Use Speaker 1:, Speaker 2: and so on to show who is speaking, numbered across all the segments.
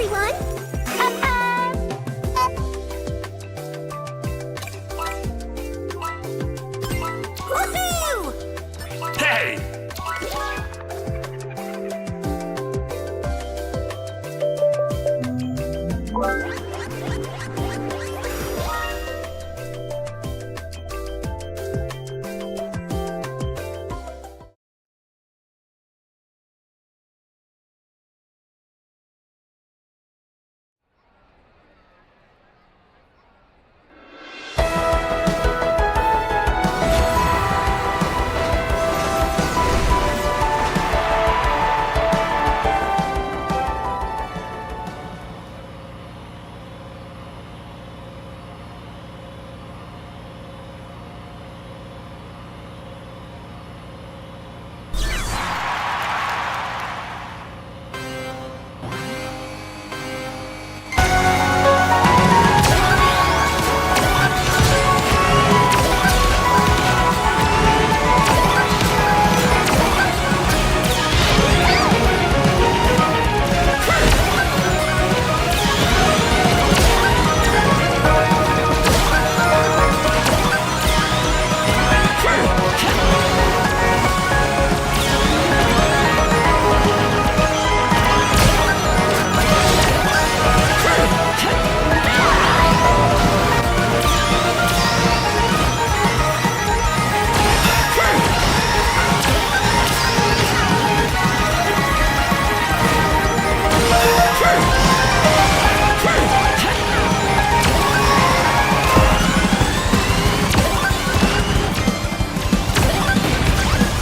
Speaker 1: everyone! Woohoo!
Speaker 2: Hey!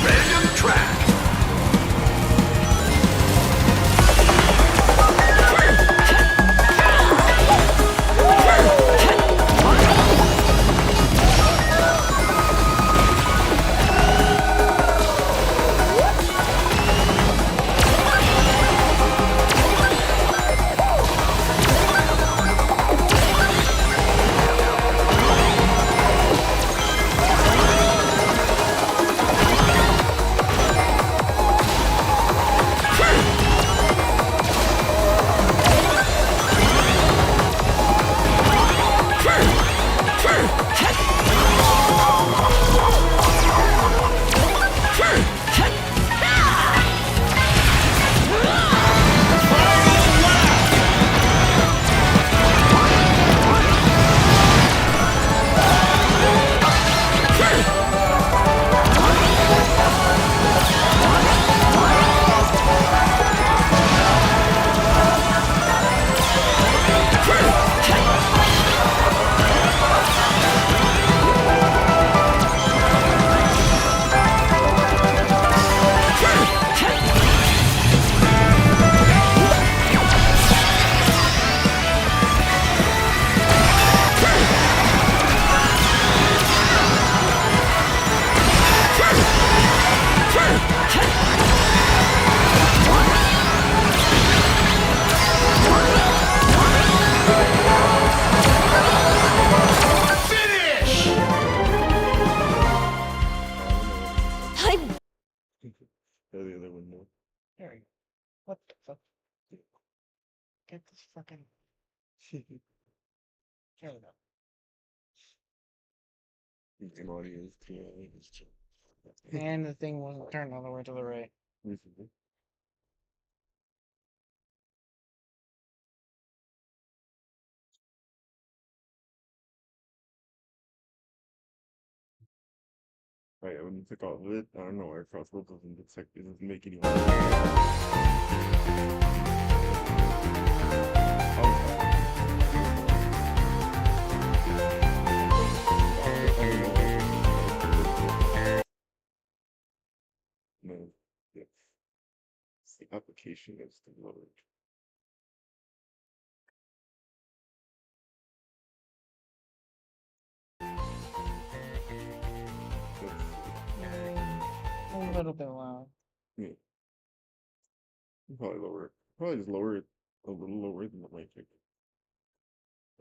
Speaker 2: Random track! Finish!
Speaker 1: I'm...
Speaker 3: The other one more.
Speaker 4: There we go. What the fuck? Get this fucking. There we go.
Speaker 3: Game audio is too loud.
Speaker 4: And the thing wasn't turned all the way to the right.
Speaker 3: Right, I wouldn't took all of it. I don't know why CrossWorlds doesn't make any. No, it's the application that's the load.
Speaker 4: A little bit loud.
Speaker 3: Yeah. Probably lower it. Probably just lower it a little lower than the mic.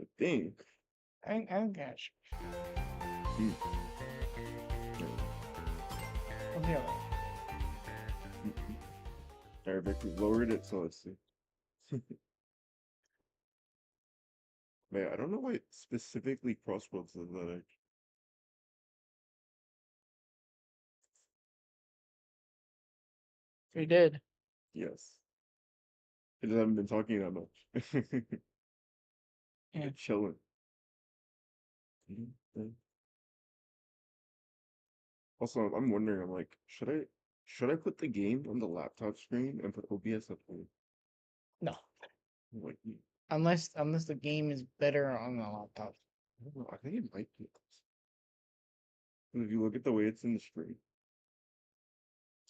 Speaker 3: I think.
Speaker 4: I gosh.
Speaker 3: Mm.
Speaker 4: What's the other?
Speaker 3: Alright, Vic, we've lowered it, so let's see. Man, I don't know why specifically CrossWorlds does that.
Speaker 4: We did.
Speaker 3: Yes. I just haven't been talking that much.
Speaker 4: Yeah.
Speaker 3: Chilling. Mhm. Also, I'm wondering, I'm like, should I put the game on the laptop screen and put OBS up here?
Speaker 4: No.
Speaker 3: I'm like,
Speaker 4: Unless the game is better on the laptop.
Speaker 3: I don't know. I think it might be. 'Cause if you look at the way it's in the screen,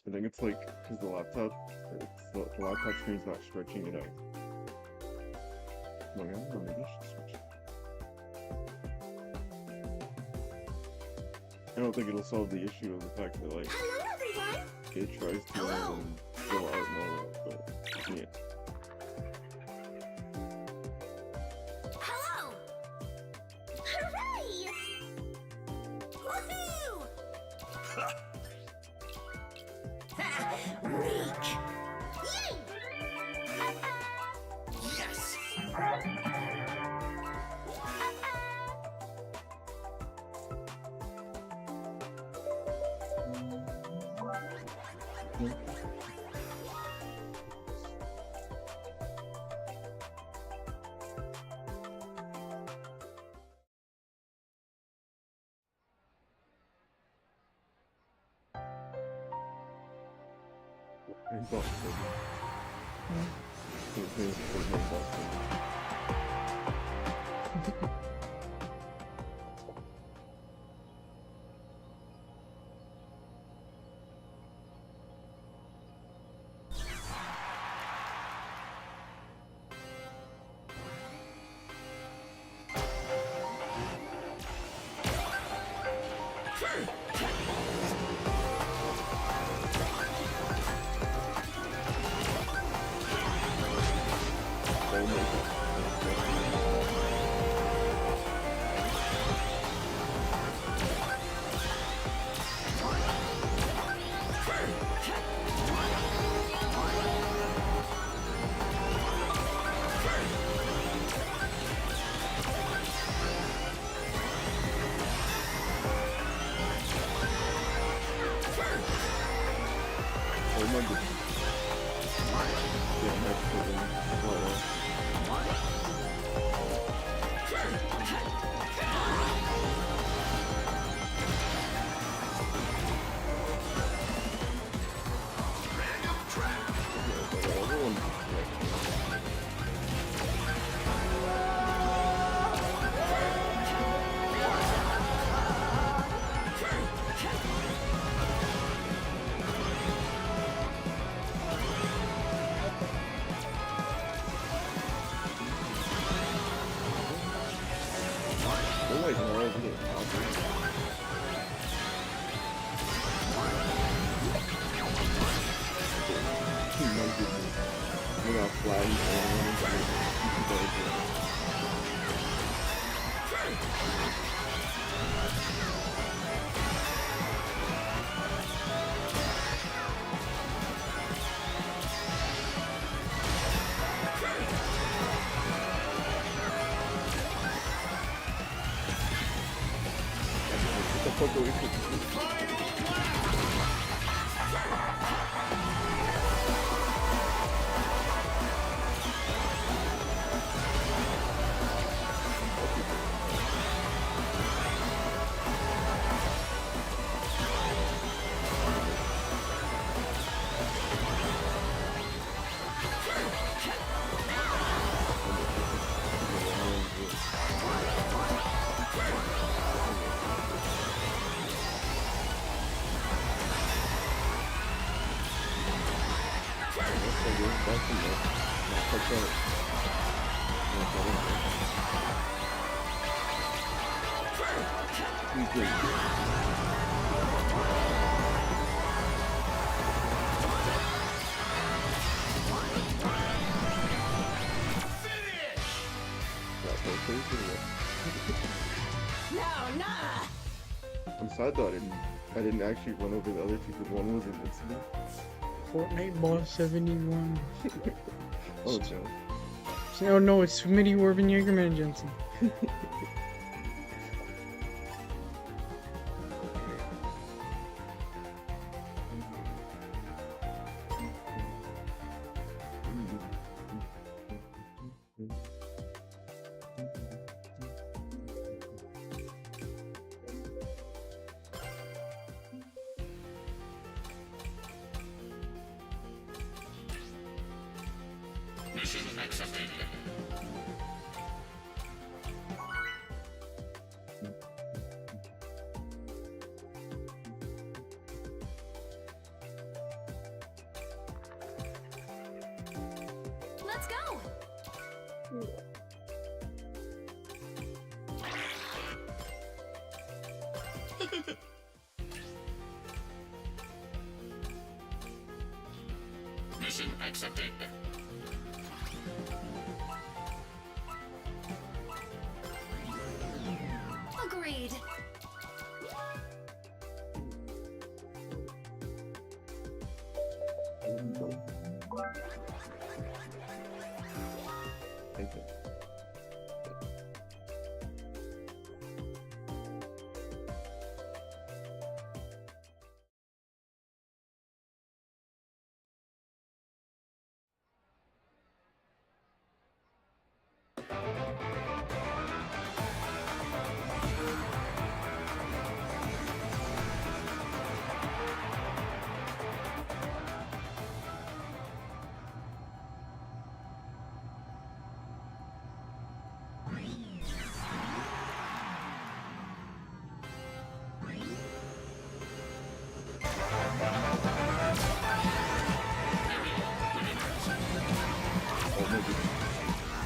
Speaker 3: I think it's like because the laptop screen's not stretching it out. I'm like, I don't know, maybe I should switch it. I don't think it'll solve the issue of the fact that like
Speaker 1: Hello, everyone.
Speaker 3: it tries to go out normal, but yeah.
Speaker 1: Hello. Hooray! Woohoo! Weak. Yay!
Speaker 2: Yes!
Speaker 3: It's all good. It's Fortnite Boston. Oh my Oh my goodness. Yeah, next to them.
Speaker 2: Random track.
Speaker 3: Yeah, but everyone like, they're like more over the top. My goodness. Look how flat he's going. What the fuck are we doing?
Speaker 1: No, nah.
Speaker 3: I'm sad though I didn't actually run over the other two because one was invincible.
Speaker 4: Fortnite Ball 71.
Speaker 3: Oh, Joe.
Speaker 4: Oh no, it's Smitty Orban Jaegerman Jensen.
Speaker 1: Let's go.
Speaker 2: Mission accepted.
Speaker 1: Agreed.
Speaker 3: Thank you.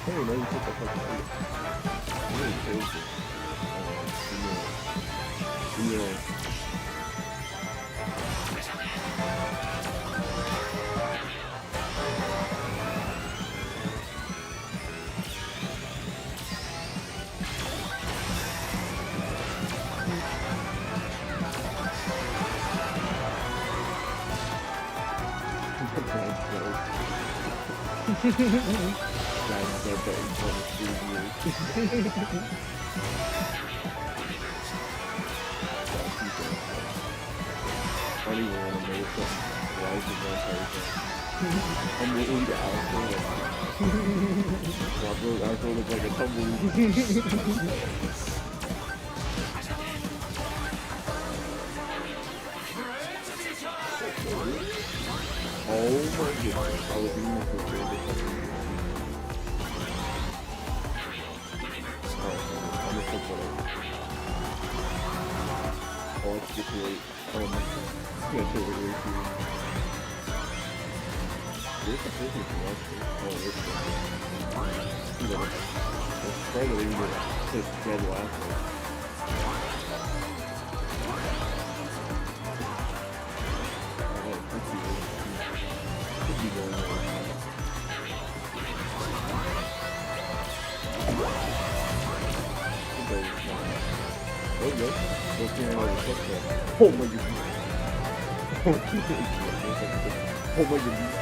Speaker 3: Hey, no, you took the fucking food. You really killed it. Funny one, I'm really why is the vampire thing? I'm literally the asshole. Asshole looks like a tumbleweed. Oh my goodness, I was eating this for I'm gonna put that. Oh, it's just late. Oh my god. I'm gonna take it away from you. Where's the business from last week? Oh, it's good. Let's try to leave it just dead last week. Oh my goodness. Oh my goodness.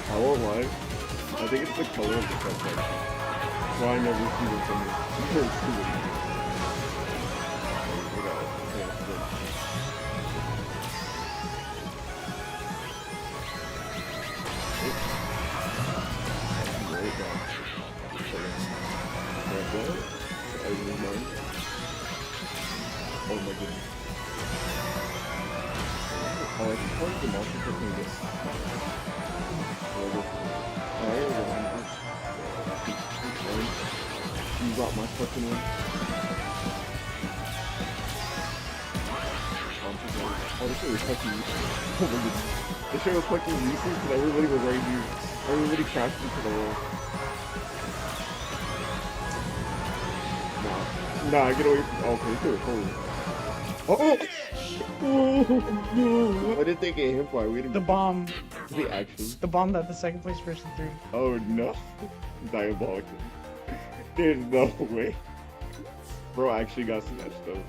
Speaker 3: I won't lie. I think it's the color of the cup section. Why I never see this in this. Oh my goodness. Oh, I can probably the monster taking this. You got my fucking one. Oh, this shit was fucking useless. Oh my goodness. This shit was fucking useless because everybody was right here. Everybody crashed into the wall. Nah, get away from. Okay, this shit was holy. Oh! Oh no! I didn't think it hit fire. We didn't.
Speaker 4: The bomb.
Speaker 3: The action.
Speaker 4: The bomb that the second place person threw.
Speaker 3: Oh no! Diabolical. There's no way. Bro actually got smashed though.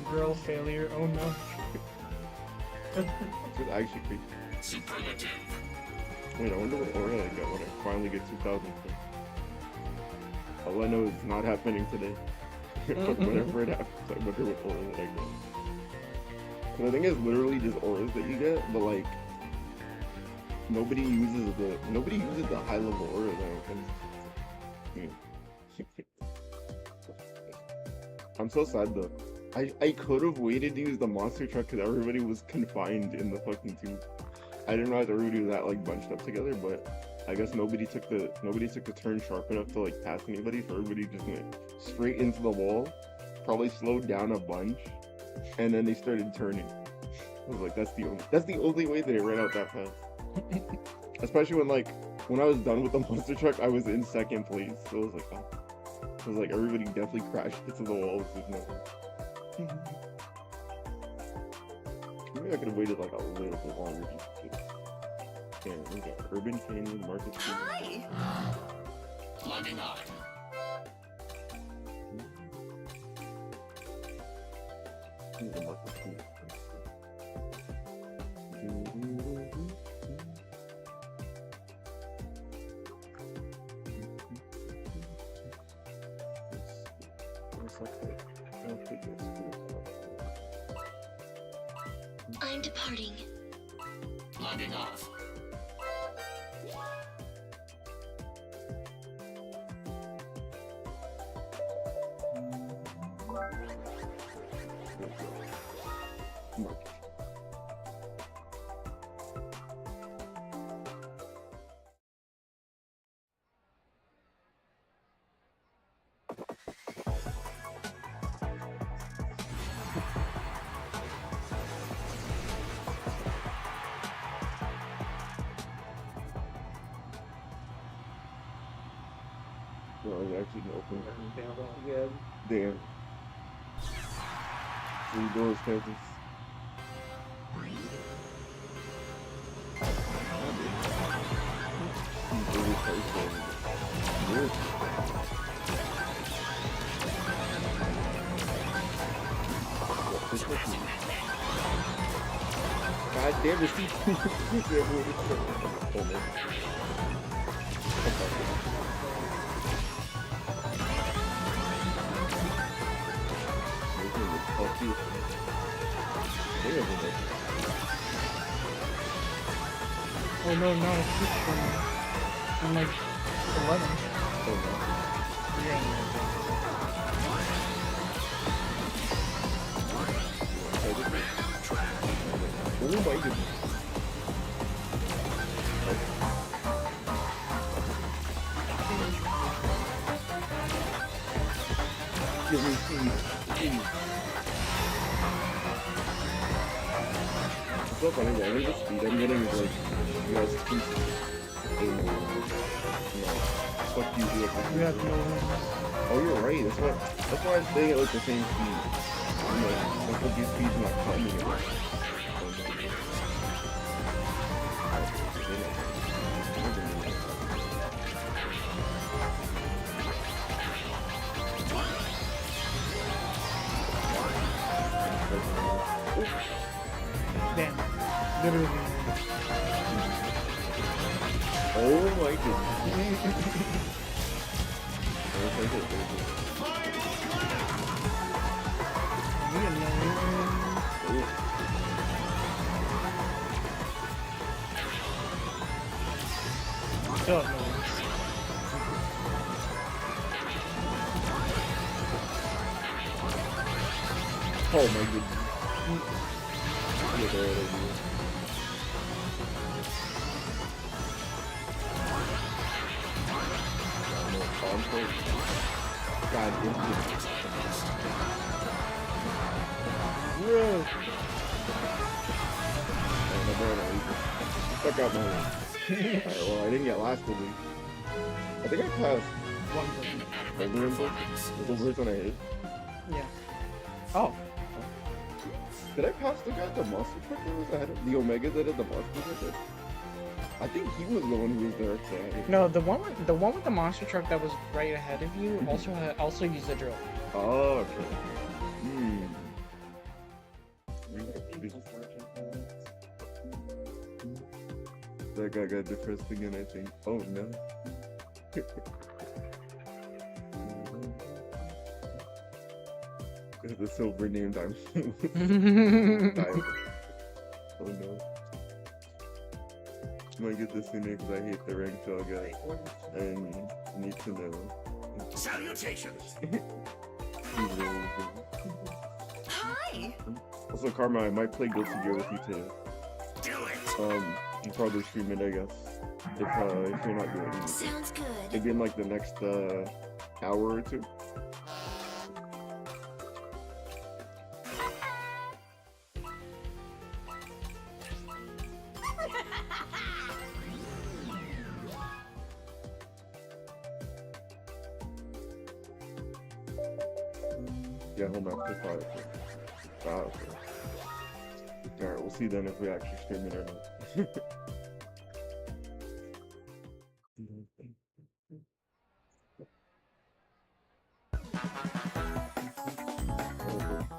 Speaker 4: Girl failure. Oh no.
Speaker 3: It's actually crazy.
Speaker 2: Superlative.
Speaker 3: Wait, I wonder what aura I get when I finally get 2,000 points. All I know is it's not happening today. But whenever it happens, I wonder what aura that I get. And I think it's literally just auras that you get, but like nobody uses the high level aura though. I'm so sad though. I could have waited to use the monster truck because everybody was confined in the fucking tube. I didn't realize everybody was that like bunched up together, but I guess nobody took the turn sharp enough to like pass anybody, so everybody just went straight into the wall, probably slowed down a bunch, and then they started turning. I was like, that's the only way they ran out that fast. Especially when I was done with the monster truck, I was in second place, so I was like, oh. I was like, everybody definitely crashed into the wall with no. Maybe I could have waited like a little bit longer. Yeah, we got Urban Canyon, Market Street.
Speaker 1: Hi!
Speaker 2: Logging on.
Speaker 1: I'm departing.
Speaker 2: Logging off.
Speaker 3: No, it's actually open.
Speaker 4: Yeah.
Speaker 3: Damn. 3 doors, Kansas. God damn it,
Speaker 4: Oh no, not a six for me. I'm like 11.
Speaker 3: Oh my goodness. Give me speed. It's so funny, but I think the speed I'm getting is like, you guys keep aiming. No. Fuck you,
Speaker 4: We have no limits.
Speaker 3: Oh, you're right. That's why I'm staying at like the same speed. I'm like, that's what these speeds not cutting me.
Speaker 4: Damn. Literally.
Speaker 3: Oh my goodness.
Speaker 4: We have no limits. Still have no limits.
Speaker 3: Oh my goodness. Get that out of here. God damn it.
Speaker 4: Bro.
Speaker 3: Stuck out my way. Alright, well, I didn't get last this week. I think I passed
Speaker 4: One person.
Speaker 3: the person I hit.
Speaker 4: Yeah. Oh.
Speaker 3: Did I pass the guy at the monster truck that was ahead of the Omega that had the monster truck? I think he was the one who was there today.
Speaker 4: No, the one with the monster truck that was right ahead of you also used the drill.
Speaker 3: Oh, okay. That guy got depressed again, I think. Oh no. The silver name diamond. Diamond. Oh no. I'm gonna get this in there because I hate the rank shell guy. And need to know.
Speaker 2: Salutations!
Speaker 3: He's really good.
Speaker 1: Hi.
Speaker 3: Also, Karma, I might play Guilty Gear with you today.
Speaker 2: Do it!
Speaker 3: You probably stream it, I guess. If you're not doing it.
Speaker 1: Sounds good.
Speaker 3: Maybe in like the next hour or two. Yeah, home after 5. Wow. Alright, we'll see then if we actually stream it or not.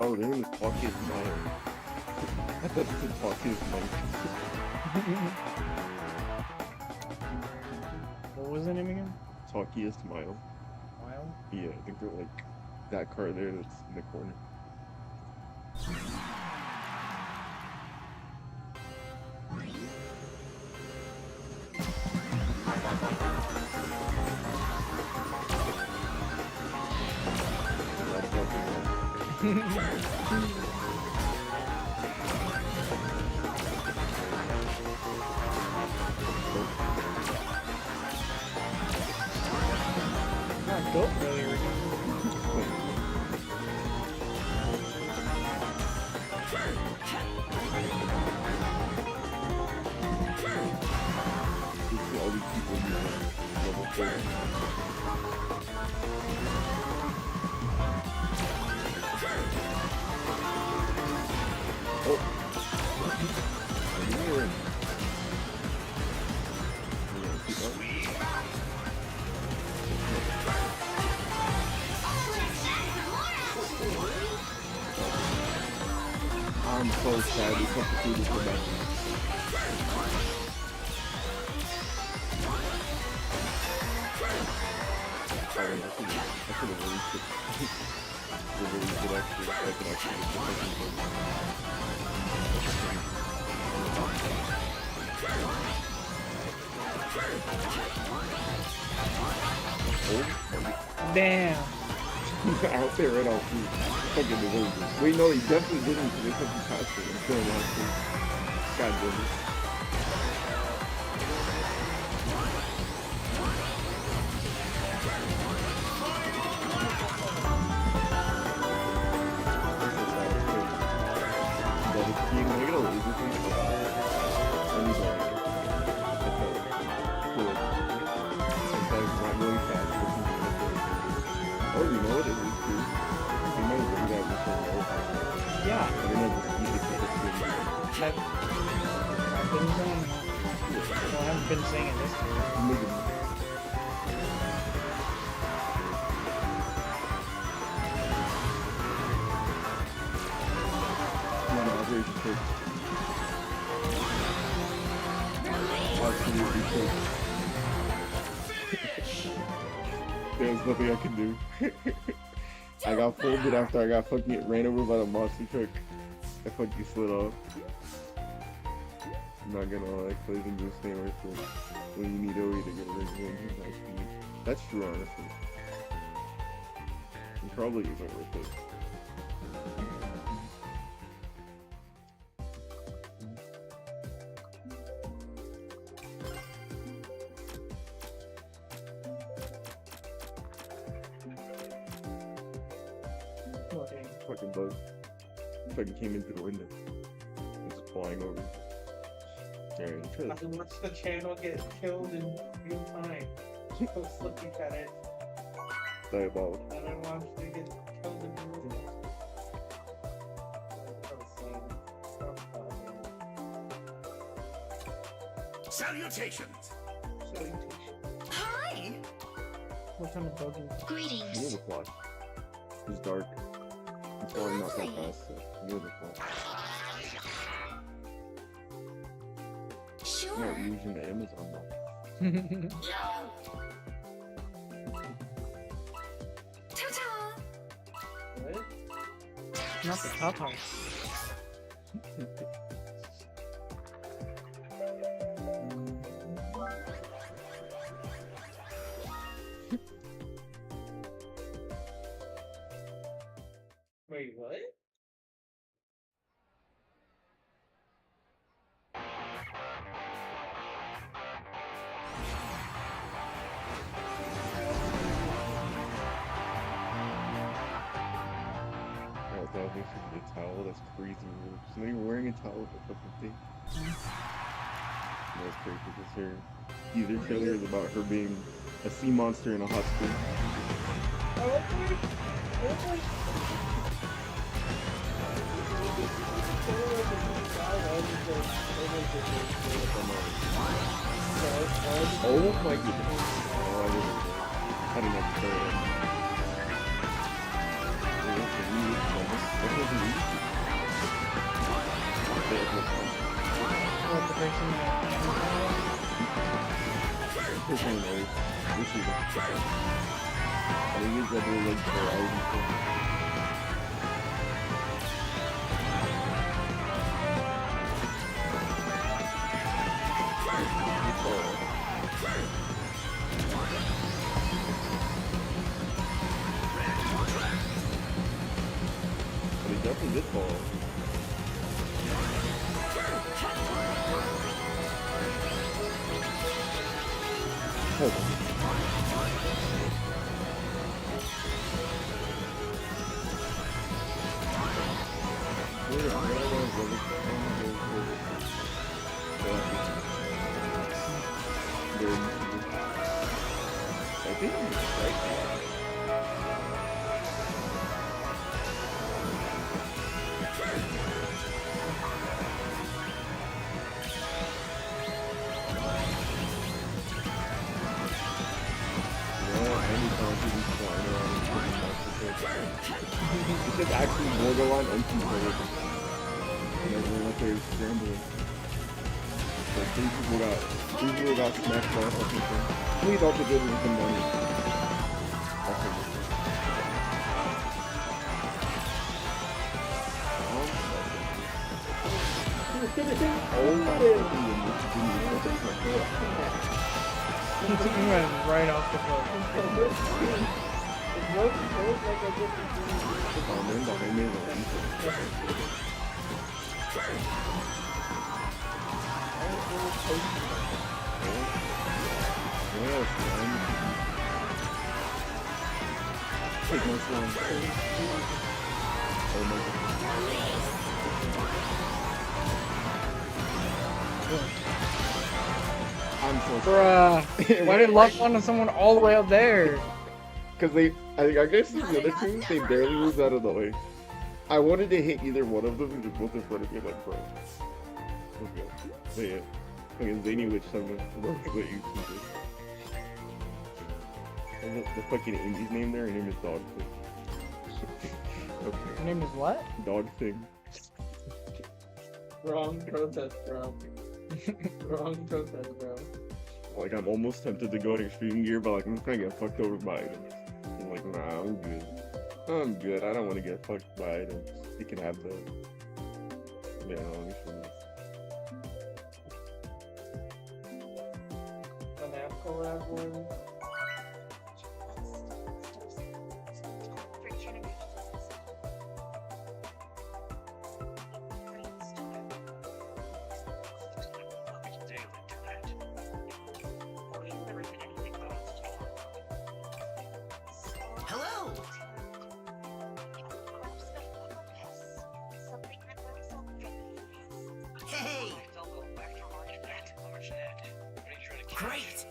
Speaker 3: Oh, they're in the talkiest mile. That's the talkiest mile.
Speaker 4: What was the name again?
Speaker 3: Talkiest mile.
Speaker 4: Mile?
Speaker 3: Yeah, I think they're like that car there that's in the corner.
Speaker 4: Not goat earlier.
Speaker 3: All these people level 30. Oh! You're in. I'm so sad we have to do this without Sorry, I should have released it. The release it actually, I can actually get the second one.
Speaker 4: Damn.
Speaker 3: Out there right off too. Fucking deserves it. Wait, no, he definitely didn't because they fucking passed it. I'm feeling that too. God damn it. But it's being like a laser thing. And he's like, cool. Sometimes not really fast, but oh, you know what it is too? You know what you guys are saying, right?
Speaker 4: Yeah.
Speaker 3: I don't know if it's easy to get
Speaker 4: I've been saying. Well, I haven't been saying it this time.
Speaker 3: Come on, I'll raise your kids. Absolutely kids. There's nothing I can do. I got folded after I got fucking ran over by the monster truck. I fucking slid off. I'm not gonna lie, plays into a stand right there. When you need OE to get rid of him, he's nice to you. That's true, honestly. It probably isn't worth it.
Speaker 4: Okay.
Speaker 3: Fucking bug. Fucking came in through the window. It's flying over. Alright, chill.
Speaker 4: I watch the channel get killed in real time. So looking at it,
Speaker 3: Diabolical.
Speaker 4: and I watched it get killed in real time.
Speaker 2: Salutations!
Speaker 1: Hi.
Speaker 4: What kind of bug is
Speaker 3: Near
Speaker 1: Greetings.
Speaker 3: the fly. It's dark. It's flying not that fast, so near the fly.
Speaker 1: Sure.
Speaker 3: not using the Amazon though.
Speaker 1: Ta-ta!
Speaker 4: What? Not the Tatars. Wait, what?
Speaker 3: Oh, that makes me a towel. That's crazy. She's not even wearing a towel for fucking thing. That's crazy because her either trailer is about her being a sea monster in a hot spring. Oh my goodness. Oh, I didn't have to say that.
Speaker 4: What, the person
Speaker 3: But he definitely did fall. Hold on. I think he's right. It's just actually borderline uncontrollable. And everyone out there is scrambling. Like three people got smacked by a fucking thing. Please also good with some money.
Speaker 4: he went right off the boat.
Speaker 3: I'm so
Speaker 4: Bruh, why did luck on someone all the way up there?
Speaker 3: Because I guess the other two, they barely moved out of the way. I wanted to hit either one of them, and just both in front of me, like, bro. Okay. But yeah, fucking Zany Witch Summon. What you do. And the fucking Indie's name there, her name is Dog Thing. Okay.
Speaker 4: Her name is what?
Speaker 3: Dog Thing.
Speaker 4: Wrong protest, bro. Wrong protest, bro.
Speaker 3: Like, I'm almost tempted to go in extreme gear, but like, I'm just gonna get fucked over by items. I'm like, nah, I'm good. I'm good. I don't want to get fucked by items. You can have those. Yeah, no, let me show this.
Speaker 4: An app collab one.
Speaker 1: Hello! Hey! Great!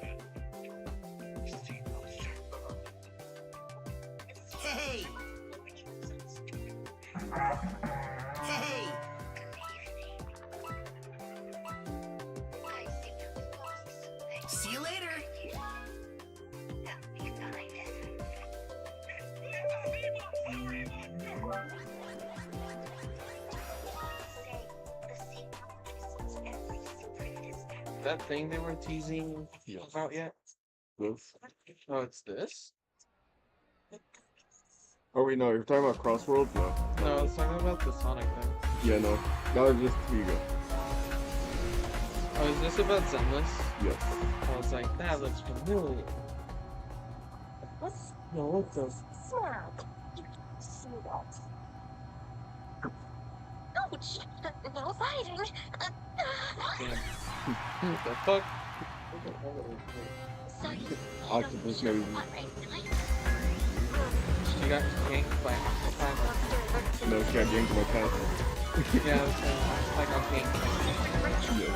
Speaker 1: Hey! Hey! See you later!
Speaker 4: that thing they were teasing
Speaker 3: Yes.
Speaker 4: about yet?
Speaker 3: This.
Speaker 4: Oh, it's this?
Speaker 3: Oh wait, no, you're talking about CrossWorlds? No.
Speaker 4: No, I was talking about the Sonic thing.
Speaker 3: Yeah, no. That was just here you go.
Speaker 4: Oh, is this about Zenless?
Speaker 3: Yes.
Speaker 4: I was like, that looks familiar. What? No, what the?
Speaker 5: Ouch! No fighting!
Speaker 4: Damn. What the fuck?
Speaker 5: So you
Speaker 3: Octopus
Speaker 5: don't
Speaker 3: maybe.
Speaker 5: what right now?
Speaker 4: She got ganked by Octopi.
Speaker 3: No, she got ganked by my cat.
Speaker 4: Yeah, I got ganked by
Speaker 3: Yeah.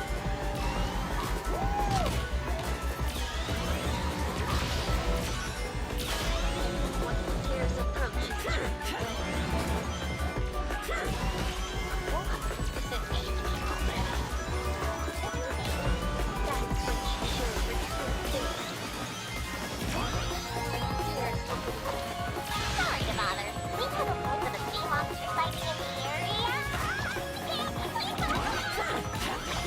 Speaker 5: Tears approach. Sorry to bother. We have a hold of a sea monster fighting in the area.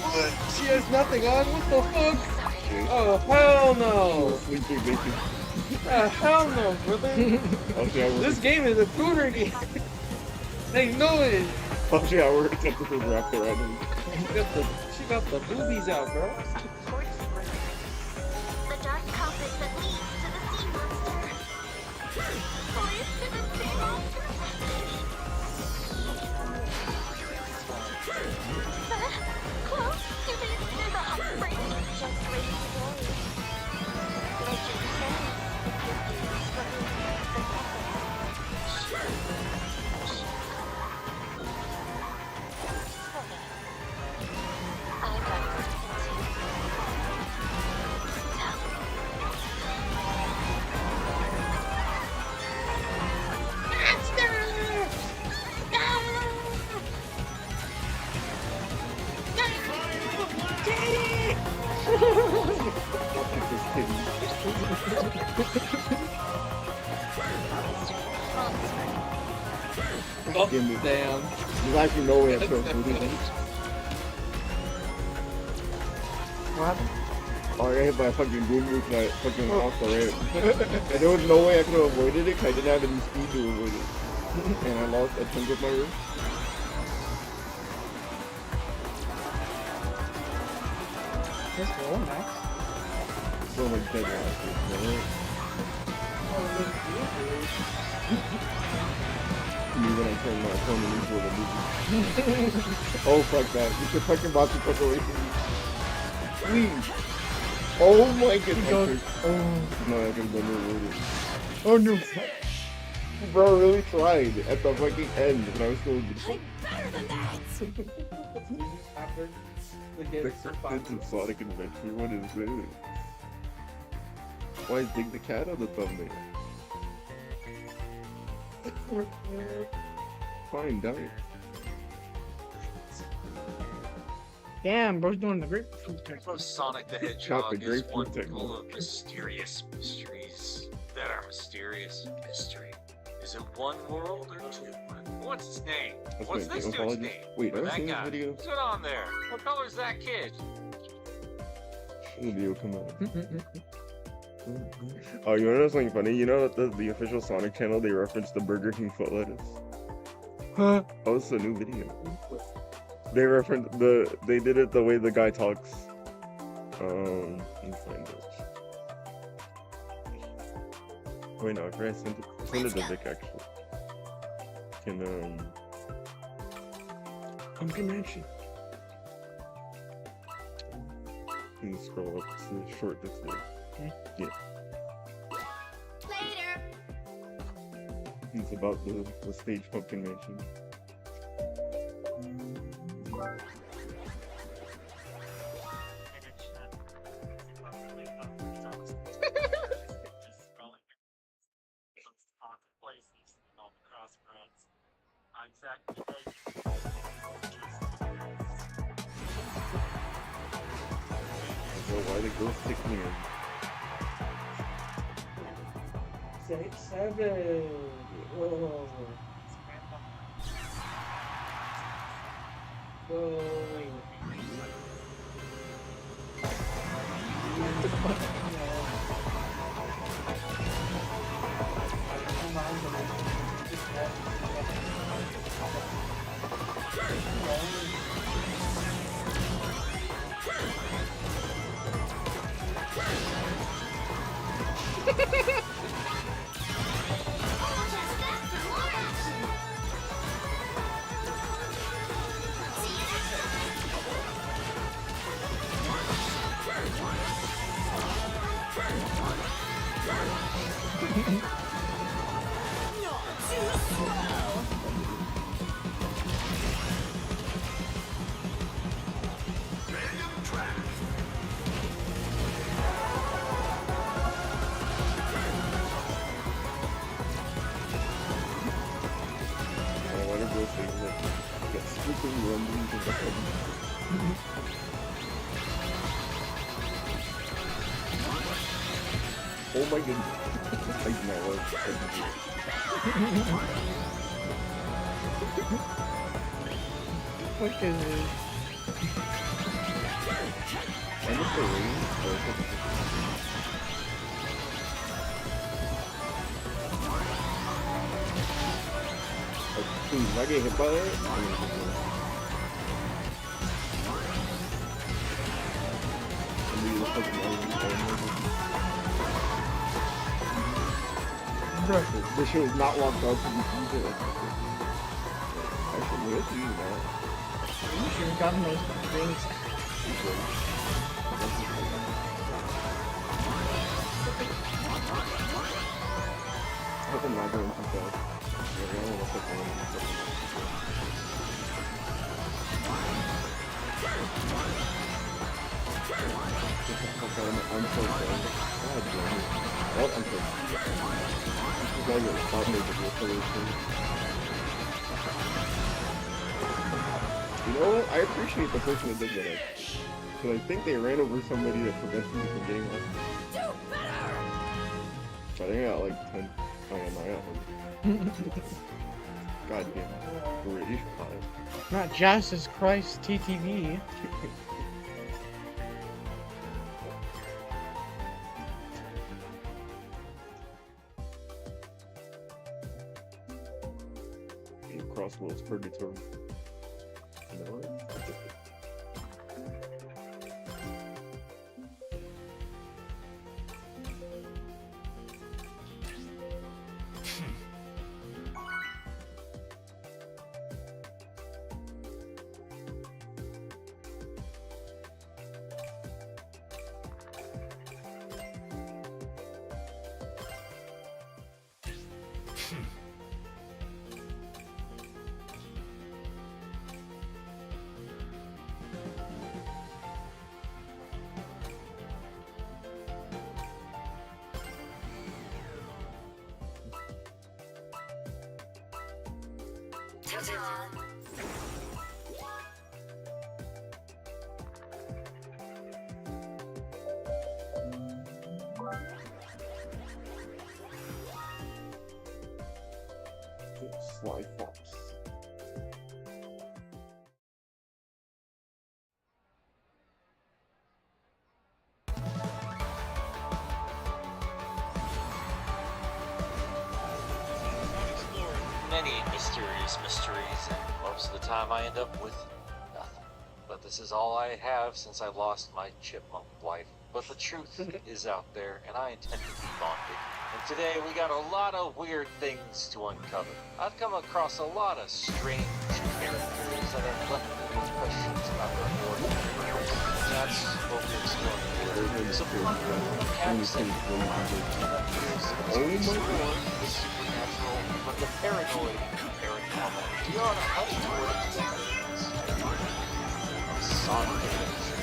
Speaker 4: What? She has nothing on? What the fuck? Oh, hell no!
Speaker 3: Sleeping bacon.
Speaker 4: Hell no, brother!
Speaker 3: Okay, I worked.
Speaker 4: This game is a cooter game! They know it!
Speaker 3: Okay, I worked at the raptor right now.
Speaker 4: She got the boobies out, bro.
Speaker 5: The dark compass that leads to the sea monster. Leads to the sea monster. Close to the offspring. Just waiting for you. Legend says the gifted is from the I got
Speaker 3: Octopus kitty.
Speaker 4: Oh,
Speaker 3: Give me-
Speaker 4: damn.
Speaker 3: There's actually no way I could have booted him.
Speaker 4: What happened?
Speaker 3: Oh, I got hit by a fucking boom move and I fucking lost the rail. And there was no way I could have avoided it because I didn't have any speed to avoid it. And I lost a chunk of my wrist.
Speaker 4: Just go, Max.
Speaker 3: So much dead last week, man. Me when I turned my opponent into a movie. Oh, fuck that. You should fucking box the fuck away from me. Please. Oh my goodness. No, I can go no. Oh no. Bro really tried at the fucking end when I was still
Speaker 4: After the
Speaker 3: This
Speaker 4: hits are fine.
Speaker 3: is Sonic Adventure. What is this? Why is Dig the Cat on the thumbnail? Fine, die.
Speaker 4: Damn, bro's doing the grapefruit thing.
Speaker 6: Sonic the
Speaker 3: Chop
Speaker 6: Hedgehog
Speaker 3: the
Speaker 6: is
Speaker 3: grapefruit
Speaker 6: one
Speaker 3: technique.
Speaker 6: full of mysterious mysteries that are mysterious. Mystery. Is it one world or two? What's its name?
Speaker 3: That's
Speaker 6: What's
Speaker 3: my
Speaker 6: this dude's
Speaker 3: apologies.
Speaker 6: name?
Speaker 3: Wait,
Speaker 6: Or
Speaker 3: I've
Speaker 6: that
Speaker 3: seen this
Speaker 6: guy?
Speaker 3: video.
Speaker 6: What's going on there? What color's that kid?
Speaker 3: The video come out. Oh, you wanna know something funny? You know that the official Sonic channel, they referenced the Burger King foot lettuce?
Speaker 4: Huh?
Speaker 3: Oh, it's a new video. They referenced they did it the way the guy talks. Let me find it. Wait, no, I forgot I sent it to Vic actually. Can, Pumpkin Mansion. You can scroll up to the short that's there. Yeah.
Speaker 5: Later.
Speaker 3: It's about the stage Pumpkin Mansion. So why the girls stick me in?
Speaker 4: 7. Whoa. Whoa.
Speaker 3: Oh my goodness. I know.
Speaker 7: What is it?
Speaker 3: I missed the ring. Dude, if I get hit by that, I'm gonna get hit. I'm gonna use the Pokemon. This shit was not locked up to be used. Actually, let's use that.
Speaker 7: You should have gotten those rings.
Speaker 3: I hope I'm not going too fast. I don't want to put one in the I'm so sorry. God damn it. Oh, I'm sorry. This guy got stopped me with the solution. You know what? I appreciate the person that did that. Because I think they ran over somebody that prevented me from getting one. I think I got like 10. Oh yeah, no, I got one. God damn it. British pie.
Speaker 7: Not Jesus Christ TTV.
Speaker 3: CrossWorlds Purgatory. You know what? Sly Fox.
Speaker 6: Many mysterious mysteries, and most of the time I end up with nothing. But this is all I have since I lost my chipmunk wife. But the truth is out there, and I intend to keep on digging. And today we got a lot of weird things to uncover. I've come across a lot of strange characters that have left me with questions about their ordinary lives. That's what we're exploring. So from the captain, the supernatural, but the paranoid and paranormal. We are on a hunt towards Sonic Adventure.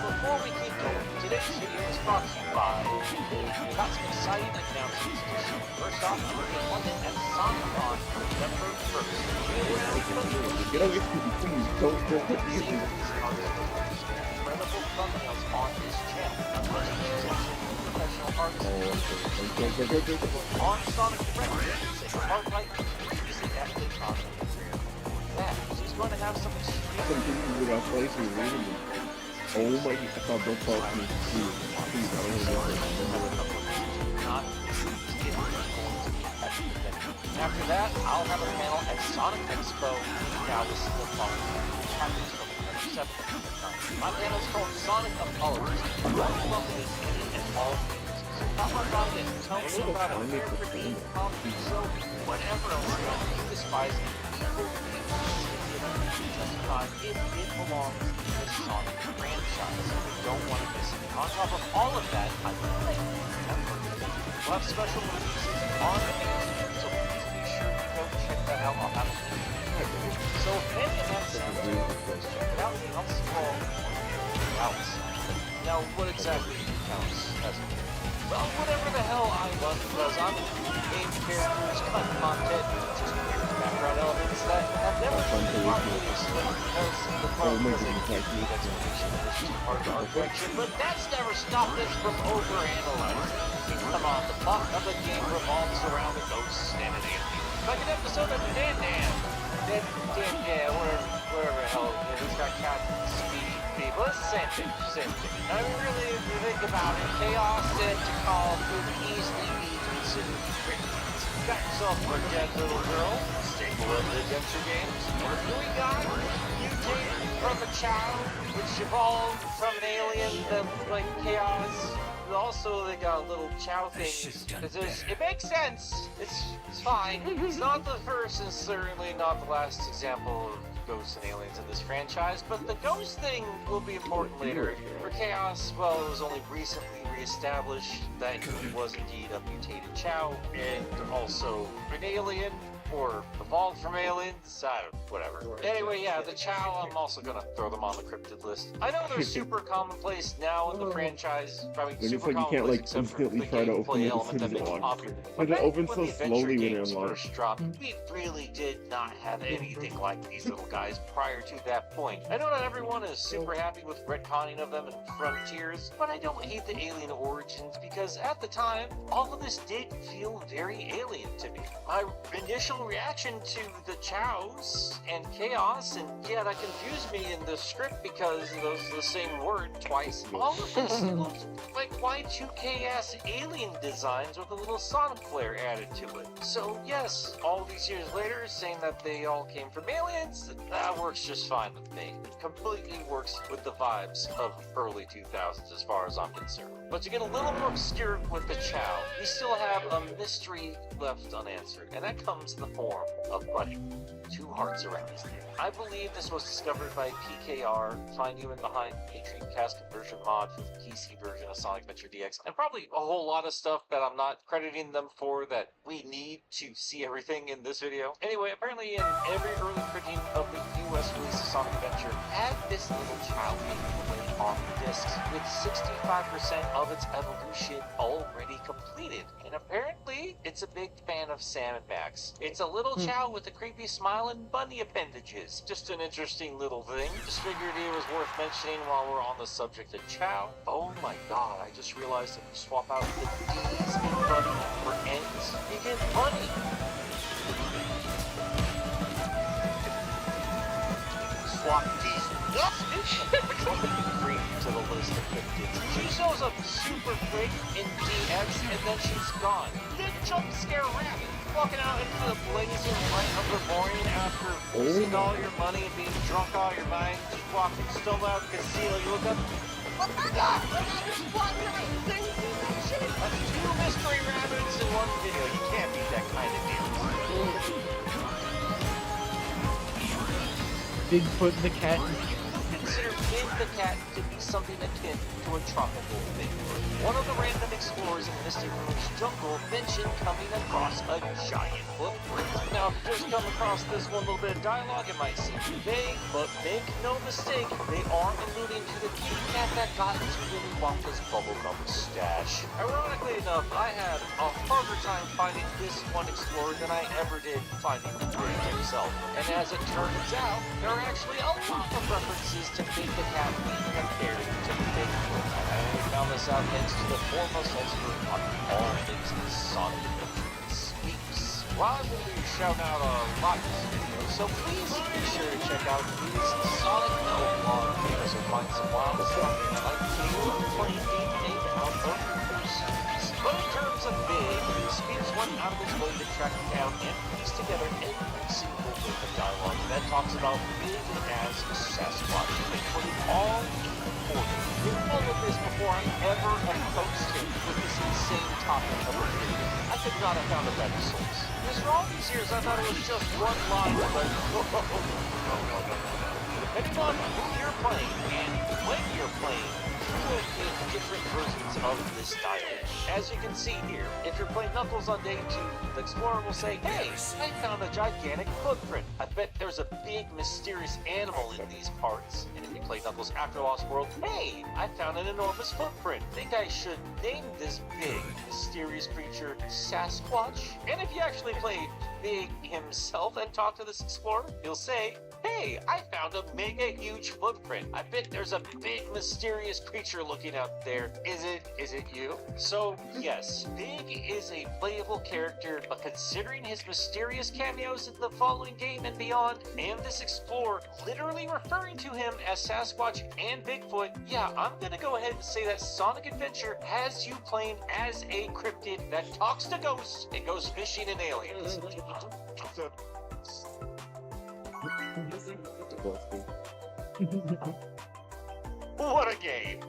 Speaker 6: Before we keep going, today's video is brought to you by we've got some exciting announcements to share. First off, we're in London at SonicCon November 1st.
Speaker 3: Get away from me, please. Don't put these in.
Speaker 6: Incredible thumbnails on his channel. Professional artists. On Sonic Adventure, say Heartlight music at the top. That he's going to have some extreme
Speaker 3: Some people got slicing randomly. Oh my god, I thought Bill Falk was please, I don't know
Speaker 6: Not After that, I'll have a panel at Sonic Expo. Now this is the following. My panel is called Sonic Apologist. Welcome to any and all things. So come on by and tell me about a fair critique, comedy, so whatever else you despise it. Justify if it belongs to the Sonic franchise. We don't want to miss it. On top of all of that, I would like to remember we'll have special releases on the page, so please be sure to go check that out. I'll have a link. So if any of that sounds good, check it out. I'll scroll counts. Now, what exactly counts as a game? Well, whatever the hell I was, because I'm game characters, cut content, just weird background elements that have never been properly explained because the problem is a explanation is just part of our direction, but that's never stopped us from overanalyzing. Come on, the plot of the game revolves around a ghost and an alien. Like an episode of Dan, whatever the hell, it's got Captain Speed people. It's the same thing. I mean, really, if you think about it, Chaos and Tikal could easily be considered criminals. You got yourself a dead little girl, staple of the adventure games. What do we got? Mutated from a child, which evolved from an alien that looked like Chaos. Also, they got little chow things. It makes sense. It's fine. It's not the first and certainly not the last example of ghosts and aliens in this franchise, but the ghost thing will be important later. For Chaos, well, it was only recently reestablished that he was indeed a mutated chow, and also an alien, or evolved from aliens, whatever. Anyway, yeah, the Chow, I'm also gonna throw them on the cryptid list. I know they're super commonplace now in the franchise, probably
Speaker 3: When it's
Speaker 6: super
Speaker 3: like you can't like
Speaker 6: commonplace except for
Speaker 3: instantly
Speaker 6: the
Speaker 3: try to open
Speaker 6: gameplay
Speaker 3: it as
Speaker 6: element
Speaker 3: soon
Speaker 6: that
Speaker 3: as it
Speaker 6: makes it
Speaker 3: launches.
Speaker 6: popular.
Speaker 3: But it
Speaker 6: back
Speaker 3: opens
Speaker 6: when
Speaker 3: so
Speaker 6: the adventure
Speaker 3: slowly when it
Speaker 6: games
Speaker 3: unlocks.
Speaker 6: first dropped, we really did not have anything like these little guys prior to that point. I know not everyone is super happy with retconning of them in Frontiers, but I don't hate the alien origins because at the time, all of this did feel very alien to me. My initial reaction to the Chows and Chaos, and yeah, that confused me in the script because those are the same word twice. All of this looked like Y2K-ass alien designs with a little sonic flare added to it. So yes, all these years later, saying that they all came from aliens, that works just fine with me. It completely works with the vibes of early 2000s as far as I'm concerned. But to get a little more obscure with the Chow, we still have a mystery left unanswered, and that comes in the form of Buddy. 2 hearts around his name. I believe this was discovered by PKR, find you in behind a Dreamcast conversion mod for the PC version of Sonic Adventure DX, and probably a whole lot of stuff that I'm not crediting them for that we need to see everything in this video. Anyway, apparently in every early printing of the US release of Sonic Adventure had this little child away on the discs with 65% of its evolution already completed. And apparently, it's a big fan of Sam and Max. It's a little Chow with a creepy smile and bunny appendages. Just an interesting little thing. Just figured it was worth mentioning while we're on the subject of Chow. Oh my god, I just realized if you swap out the D's in bunny for N's, you get bunny. Swap D's. Creep to the list of cryptids. She shows up super quick in DX and then she's gone. Then jump scare rabbit. Walking out into the blazing light of the morning after losing all your money and being drunk out of your mind. Just walking stumble out of the casino. You look up. Oh my god! That's 2 mystery rabbits in one video. You can't beat that kind of deal.
Speaker 7: Bigfoot the cat.
Speaker 6: Consider Big the cat to be something akin to a tropical Bigfoot. One of the random explorers in Misty Room's jungle mentioned coming across a giant footprint. Now, if you just come across this one little bit of dialogue, it might seem vague, but make no mistake, they are alluding to the kitty cat that got into Willy Wonka's bubblegum stash. Ironically enough, I had a harder time finding this one explorer than I ever did finding the Big himself. And as it turns out, there are actually a lot of references to Big the cat being compared to Bigfoot. I only found this out thanks to the foremost expert on all things Sonic Adventure speaks. Well, I'm going to be shouting out a lot of this video, so please be sure to check out his Sonic Metal blog because you'll find some wild stuff like playing game out of the series. But in terms of big, Spears went out of his way to track down and piece together every single bit of dialogue that talks about big as Sasquatch, including all in all of this before I ever approached him with this insane topic of a video. I could not have found a better source. Because for all these years, I thought it was just one line, but depending on who you're playing and when you're playing, you will get different versions of this dialogue. As you can see here, if you're playing Knuckles on day 2, the Explorer will say, "Hey, I found a gigantic footprint. I bet there's a big mysterious animal in these parts." And if you play Knuckles after Lost World, "Hey, I found an enormous footprint. Think I should name this big mysterious creature Sasquatch?" And if you actually play Big himself and talk to this Explorer, he'll say, "Hey, I found a mega huge footprint. I bet there's a big mysterious creature looking out there. Is it you?" So yes, Big is a playable character, but considering his mysterious cameos in the following game and beyond, and this Explorer literally referring to him as Sasquatch and Bigfoot, yeah, I'm gonna go ahead and say that Sonic Adventure has you playing as a cryptid that talks to ghosts and goes fishing and aliens. What a game!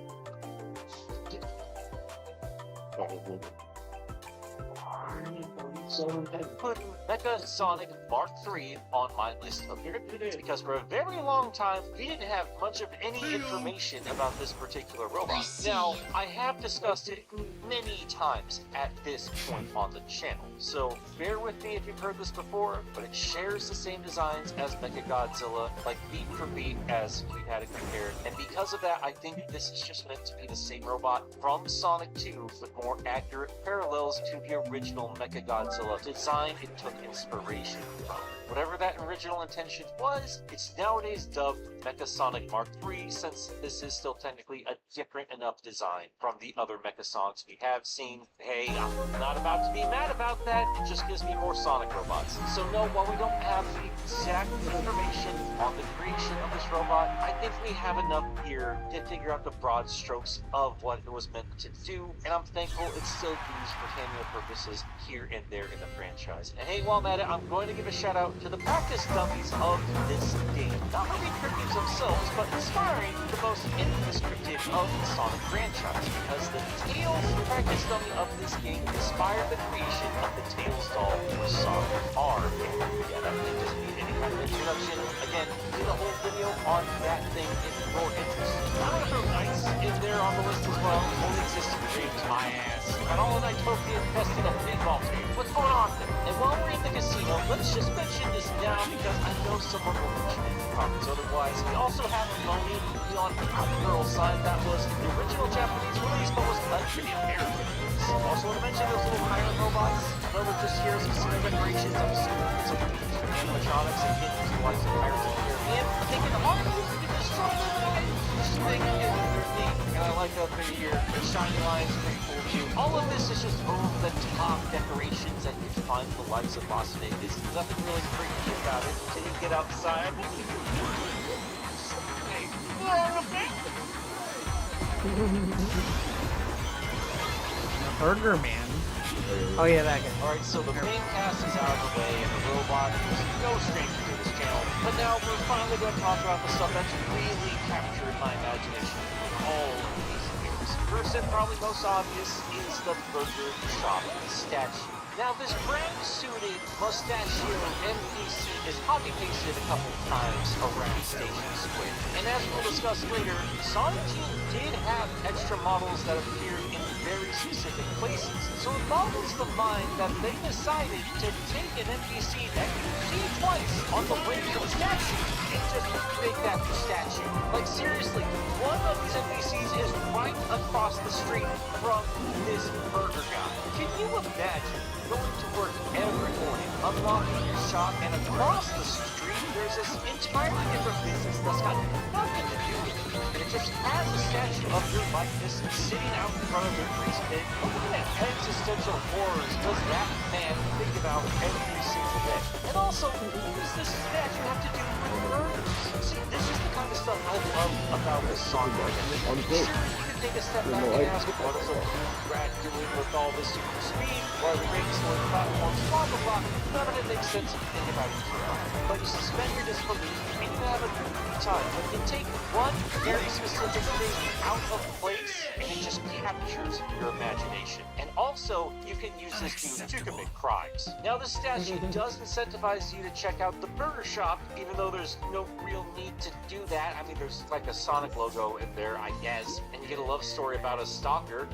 Speaker 6: Putting Mecha Sonic Mark III on my list of cryptids because for a very long time we didn't have much of any information about this particular robot. Now, I have discussed it many times at this point on the channel, so bear with me if you've heard this before, but it shares the same designs as Mechagodzilla, like beat for beat as we had it compared, and because of that I think this is just meant to be the same robot from Sonic 2 with more accurate parallels to the original Mechagodzilla design it took inspiration from. Whatever that original intention was, it's nowadays dubbed Mecha Sonic Mark III, since this is still technically a different enough design from the other Mecha Sonics we have seen. Hey, I'm not about to be mad about that, it just gives me more Sonic robots. So no, while we don't have the exact information on the creation of this robot, I think we have enough here to figure out the broad strokes of what it was meant to do, and I'm thankful it's still used for cameo purposes here and there in the franchise. And hey, while I'm at it, I'm going to give a shout out to the practice dummies of this game. Not really cryptids themselves, but inspiring the most infamous cryptid of the Sonic franchise, because the Tails practice dummy of this game inspired the creation of the Tails doll for Sonic R. Yeah, that thing doesn't need any kind of introduction. Again, do the whole video on that thing if you're interested. I'm gonna throw Knights in there on the list as well. Only existing dreams, my ass. Got all of Nightopia invested a big ball game. What's going on there? And while we're in the casino, let's just mention this now because I know someone will mention it in comments otherwise. We also have a Moni Neon Girl sign that was the original Japanese release but was done for the American release. Also want to mention those little pirate robots. I know they're just here as casino decorations. I'm assuming it's a piece for animatronics and kids who like the Pirates of the Caribbean. Taking the hard move to destroy the night. Just thinking it's their thing. And I like that thing here. The shiny lines, pretty cool too. All of this is just over the top decorations that you find in the likes of Las Vegas. Nothing really freaky about it until you get outside.
Speaker 7: Burger Man. Oh yeah, that guy.
Speaker 6: Alright, so the main cast is out of the way, and the robot is no stranger to this channel. But now we're finally going to talk about the stuff that's really captured my imagination all of these years. First and probably most obvious is the Burger Shop statue. Now this brown-suited mustachio NPC is copy-pasted a couple times around Station Square. And as we'll discuss later, Sonic Team did have extra models that appeared in very specific places. So it boggles the mind that they decided to take an NPC that you see twice on the way to the statue and just make that the statue. Like seriously, one of these NPCs is right across the street from this burger guy. Can you imagine going to work every morning, unlocking your shop, and across the street there's this entirely different business that's got nothing to do with it, and it just has a statue of your likeness sitting out in front of their priest pit? What kind of existential horrors does that man think about every single day? And also, what does this statue have to do with murders? See, this is the kind of stuff I love about this song. Sure, you can take a step back and ask, what is a rat doing with all this super speed? Why the race on platforms, blah blah blah. None of it makes sense if you think about it too much. But you suspend your disbelief and you have a good time. But you take one very specific thing out of place and it just captures your imagination. And also, you can use this to commit crimes. Now, this statue does incentivize you to check out the burger shop, even though there's no real need to do that. I mean, there's like a Sonic logo in there, I guess, and you get a love story about a stalker,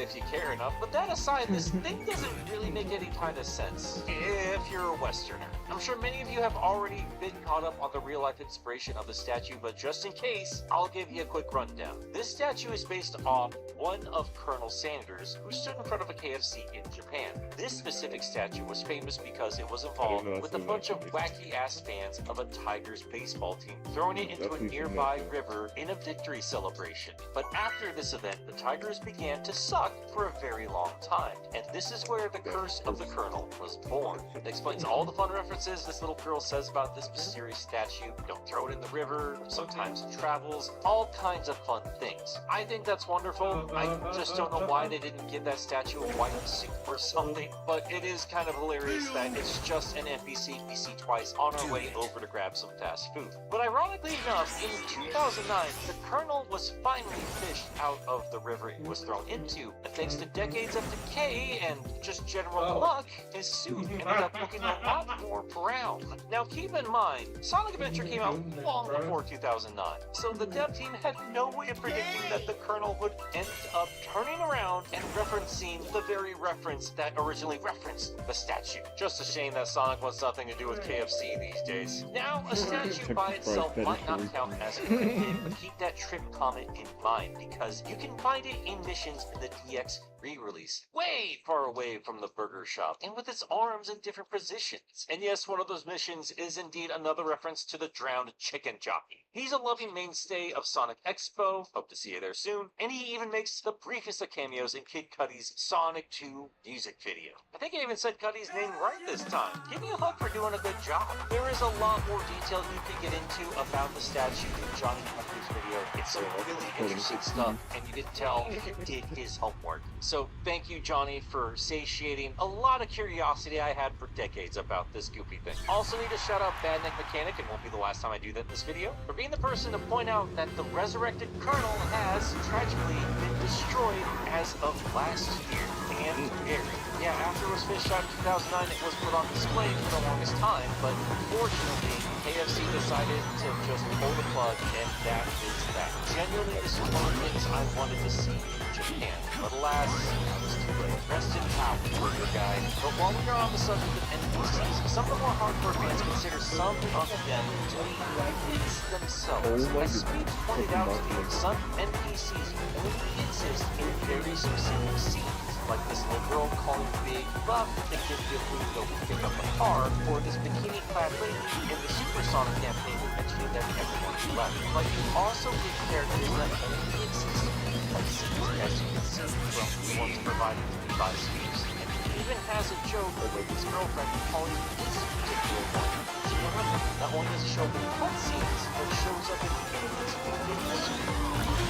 Speaker 6: if you care enough. But that aside, this thing doesn't really make any kind of sense if you're a Westerner. I'm sure many of you have already been caught up on the real-life inspiration of the statue, but just in case, I'll give you a quick rundown. This statue is based off one of Colonel Sanders, who stood in front of a KFC in Japan. This specific statue was famous because it was involved with a bunch of wacky-ass fans of a Tigers baseball team throwing it into a nearby river in a victory celebration. But after this event, the Tigers began to suck for a very long time, and this is where the curse of the Colonel was born. It explains all the fun references this little girl says about this mysterious statue. Don't throw it in the river, sometimes it travels, all kinds of fun things. I think that's wonderful. I just don't know why they didn't give that statue a white suit or something, but it is kind of hilarious that it's just an NPC we see twice on our way over to grab some fast food. But ironically enough, in 2009, the Colonel was finally fished out of the river it was thrown into, and thanks to decades of decay and just general luck, his suit ended up looking a lot more brown. Now keep in mind, Sonic Adventure came out long before 2009, so the dev team had no way of predicting that the Colonel would end up turning around and referencing the very reference that originally referenced the statue. Just a shame that Sonic wants nothing to do with KFC these days. Now, a statue by itself might not count as a good hit, but keep that trip comment in mind, because you can find it in missions in the DX re-release, way far away from the burger shop, and with its arms in different positions. And yes, one of those missions is indeed another reference to the drowned chicken jockey. He's a loving mainstay of Sonic Expo, hope to see you there soon, and he even makes the briefest of cameos in Kid Cudi's Sonic 2 music video. I think I even said Cudi's name right this time. Give me a hug for doing a good job. There is a lot more detail you can get into about the statue in Johnny Hunter's video. It's some really interesting stuff, and you can tell he did his homework. So thank you, Johnny, for satiating a lot of curiosity I had for decades about this goofy thing. Also need to shout out Bad Neck Mechanic, and won't be the last time I do that in this video, for being the person to point out that the resurrected Colonel has tragically been destroyed as of last year and buried. Yeah, after it was fished out in 2009, it was put on display for the longest time, but unfortunately, KFC decided to just pull the plug, and that is that. Genuinely, this is one of the things I wanted to see in Japan, but alas, I was too late. Rest in power, burger guy. But while we are on the subject of NPCs, some of the more hardcore fans consider some of them to be NPCs themselves. As Speech pointed out to me, some NPCs only exist in very specific scenes, like this little girl calling Big Buff to give you food to go pick up a car, or this bikini-clad lady in the Supersonic campaign mentioning that everyone left. But you also get characters that only exist in places, as you can see from the ones provided to me by Speech. And he even has a joke with his girlfriend calling this particular one. So remember, not only does it show up in cutscenes, but it shows up in videos.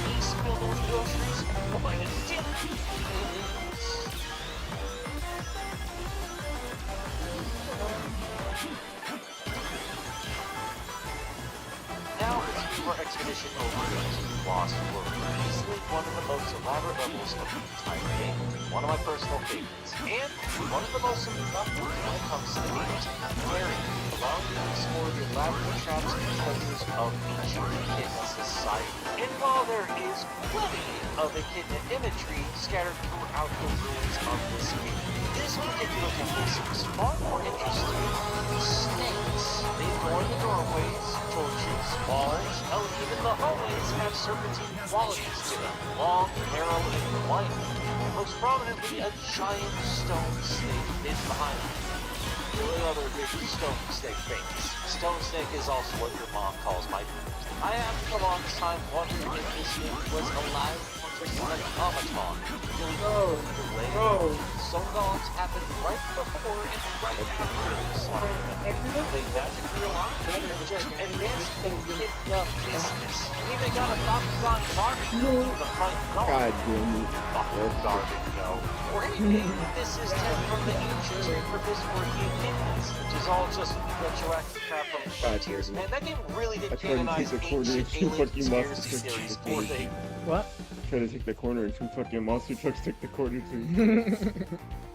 Speaker 6: He spilled those groceries, boy, it did. Now let's do our expedition over to Lost World, easily one of the most elaborate levels of the entire game, one of my personal favorites, and one of the most important when it comes to the game's area, allowing you to explore the elaborate traps and treasures of ancient Echidna society. And while there is plenty of Echidna imagery scattered throughout the ruins of this game, this particular temple seems far more interesting than snakes. They adorn the doorways, torches, walls, hell, even the hallways have serpentine qualities to them, long, narrow, and winding, and most prominently a giant stone snake hid behind them. the other big stone snake things. Stone snake is also what your mom calls my penis. I have for the longest time wondered if this snake was alive or just an automaton.
Speaker 4: No. No.
Speaker 6: Stone golems happened right before and right after the slime. They magically alive and just advanced and kicked up business. Even got a Bakugan Barbie to the front door.
Speaker 3: God damn it.
Speaker 6: Garbage, no. Or anything, this is 10 from the ancient for this working opinions, which is all just retroactive crap from Frontiers. Man, that game really
Speaker 3: I
Speaker 6: did
Speaker 3: tried to
Speaker 6: canonize
Speaker 3: take the corner
Speaker 6: ancient
Speaker 3: and two
Speaker 6: alien
Speaker 3: fucking
Speaker 6: conspiracy
Speaker 3: monster
Speaker 6: theories
Speaker 3: trucks.
Speaker 6: before they...
Speaker 7: What?
Speaker 3: Tried to take the corner and two fucking monster trucks took the corner too.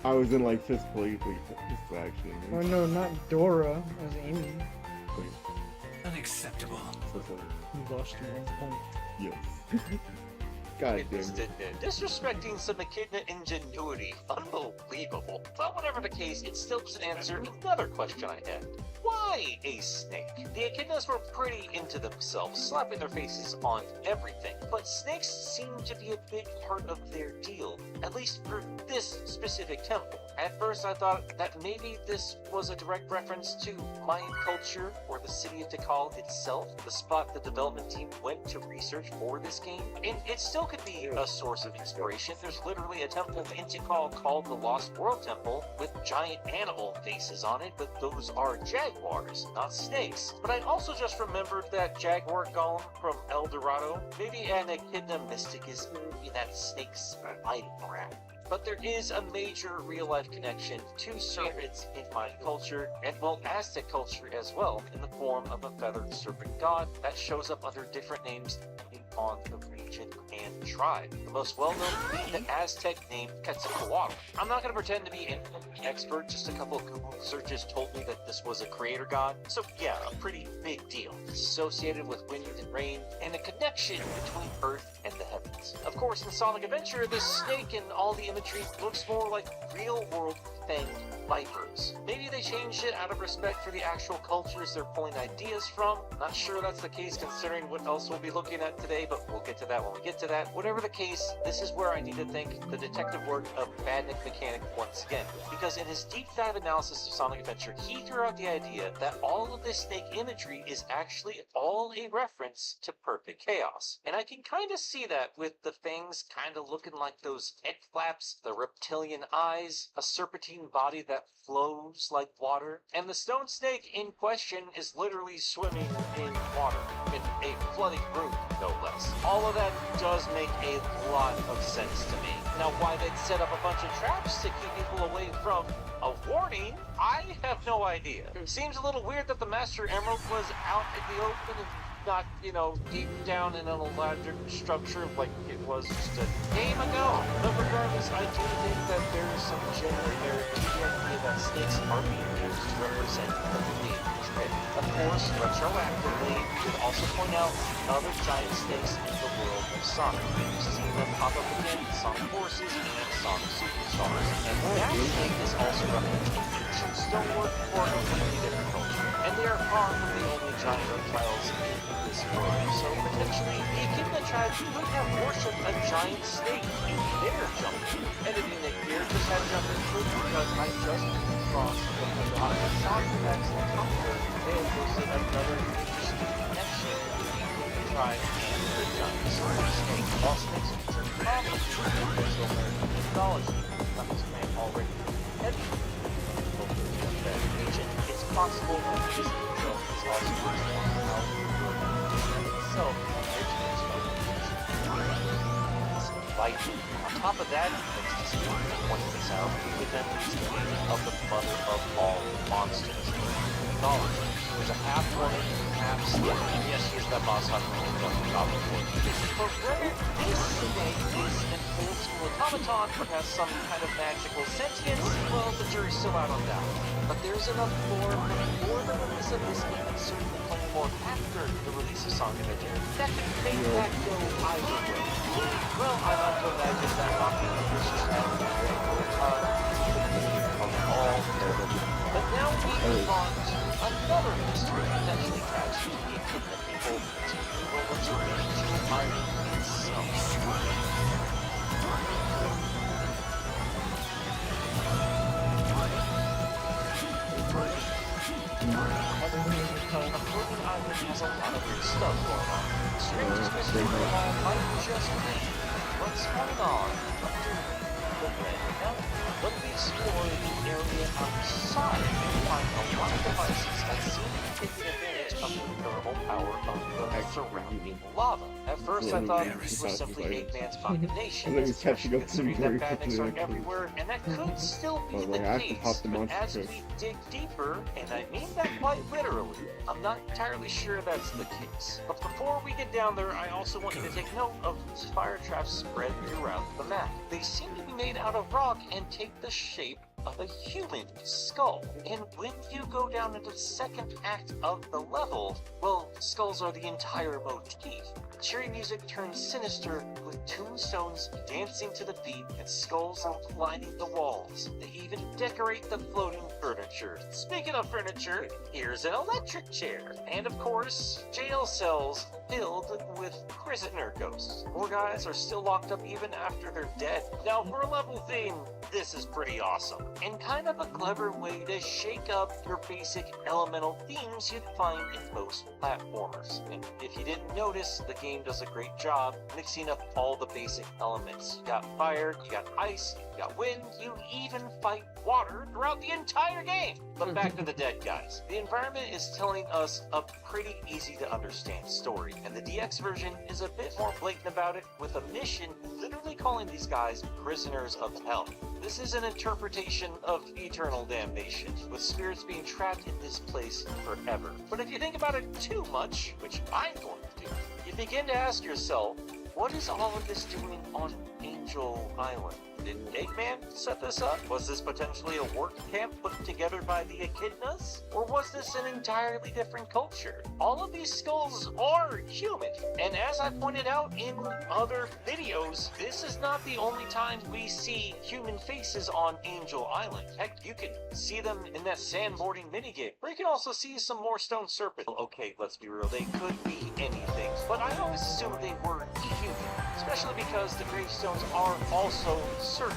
Speaker 3: I was in like fifth place. Wait, fifth actually.
Speaker 7: Oh no, not Dora. It was Amy.
Speaker 3: Wait,
Speaker 1: Unacceptable.
Speaker 3: so sorry.
Speaker 7: You lost your 1 point.
Speaker 3: Yes. God damn it.
Speaker 6: Disrespecting some echidna ingenuity. Unbelievable. But whatever the case, it still doesn't answer another question I had. Why a snake? The echidnas were pretty into themselves, slapping their faces on everything. But snakes seem to be a big part of their deal, at least for this specific temple. At first I thought that maybe this was a direct reference to Mayan culture or the city of Tikal itself, the spot the development team went to research for this game. And it still could be a source of inspiration. There's literally a temple in Tikal called the Lost World Temple with giant animal faces on it, but those are jaguars, not snakes. But I also just remembered that jaguar golem from El Dorado. Maybe an echidna mystic is in that snake's fighting rat. But there is a major real-life connection to serpents in Mayan culture, and well, Aztec culture as well, in the form of a feathered serpent god that shows up under different names depending on the region and tribe. The most well-known being the Aztec name Quetzalcoatl. I'm not going to pretend to be an expert, just a couple of Google searches told me that this was a creator god, so yeah, a pretty big deal. It's associated with wind and rain, and a connection between Earth and the heavens. Of course, in Sonic Adventure, this snake and all the imagery looks more like real-world fanged vipers. Maybe they changed it out of respect for the actual cultures they're pulling ideas from. Not sure that's the case considering what else we'll be looking at today, but we'll get to that when we get to that. Whatever the case, this is where I need to thank the detective work of Badnik Mechanic once again, because in his deep dive analysis of Sonic Adventure, he threw out the idea that all of this snake imagery is actually all a reference to Perfect Chaos. And I can kind of see that with the fangs kind of looking like those head flaps, the reptilian eyes, a serpentine body that flows like water, and the stone snake in question is literally swimming in water, in a flooding room, no less. All of that does make a lot of sense to me. Now, why they'd set up a bunch of traps to keep people away from a warning, I have no idea. It seems a little weird that the Master Emerald was out in the open and not, you know, deep down in an elaborate structure like it was just a game ago. But regardless, I do think that there is some genuine merit to the idea that snakes are being used to represent the belief trade. Of course, retroactively, we could also point out other giant snakes in the world of Sonic. We've seen them pop up again in Sonic Forces and Sonic Superstars. And that snake is also representing ancient stonework for a completely different culture. And they are far from the only giant reptiles in this world, so potentially the Echidna tribe could have worshipped a giant snake in their jungle. Editing it here just had jumped into it because I just crossed the Madonna sound effects and comfort. They have posted another interesting connection between the tribe and the giant snake. While snakes feature prominently in Mesoamerican mythology, that was man already heavy. It's possible that this angel is also based on how the itself is vital. On top of that, let's just point this out, the memories of the mother of all monsters. Mythology. There's a half woman, half snake, and yes, she is that boss hunter who does the job before. But whether this snake is an old school automaton or has some kind of magical sentience, well, the jury's still out on that. But there's enough lore before the release of this game and certainly plenty more after the release of Sonic Adventure that can make that go either way. Well, I'm not to imagine that Rocky versus Adam of all terrible. But now we move on to another mystery potentially attached to the Echidna people to the world of ancient Iron itself. has a lot of weird stuff going on. Strangest mystery of all might just be what's going on underneath the red mountain. When we explore the area outside, we find a lot of devices that seem to be taking advantage of the thermal power of the surrounding lava. At first, I thought it was simply Eggman's combination, especially considering that badniks are everywhere, and that could still be the case. But as we dig deeper, and I mean that quite literally, I'm not entirely sure that's the case. But before we get down there, I also want you to take note of these fire traps spread throughout the map. They seem to be made out of rock and take the shape of a human skull. And when you go down into the second act of the level, well, skulls are the entire motif. Cheery music turns sinister with tombstones dancing to the beat and skulls lining the walls. They even decorate the floating furniture. Speaking of furniture, here's an electric chair. And of course, jail cells filled with prisoner ghosts. More guys are still locked up even after they're dead. Now for a level theme, this is pretty awesome. And kind of a clever way to shake up your basic elemental themes you'd find in most platformers. And if you didn't notice, the game does a great job mixing up all the basic elements. You got fire, you got ice, you got wind, you even fight water throughout the entire game. But back to the dead guys. The environment is telling us a pretty easy to understand story, and the DX version is a bit more blatant about it, with a mission literally calling these guys prisoners of hell. This is an interpretation of eternal damnation, with spirits being trapped in this place forever. But if you think about it too much, which I'm going to do, you begin to ask yourself, what is all of this doing on Angel Island? Did Eggman set this up? Was this potentially a work camp put together by the Echidnas? Or was this an entirely different culture? All of these skulls are human, and as I pointed out in other videos, this is not the only time we see human faces on Angel Island. Heck, you can see them in that sandboarding minigame, or you can also see some more stone serpents. Okay, let's be real, they could be anything, but I always assumed they were human, especially because the gravestones are also certainly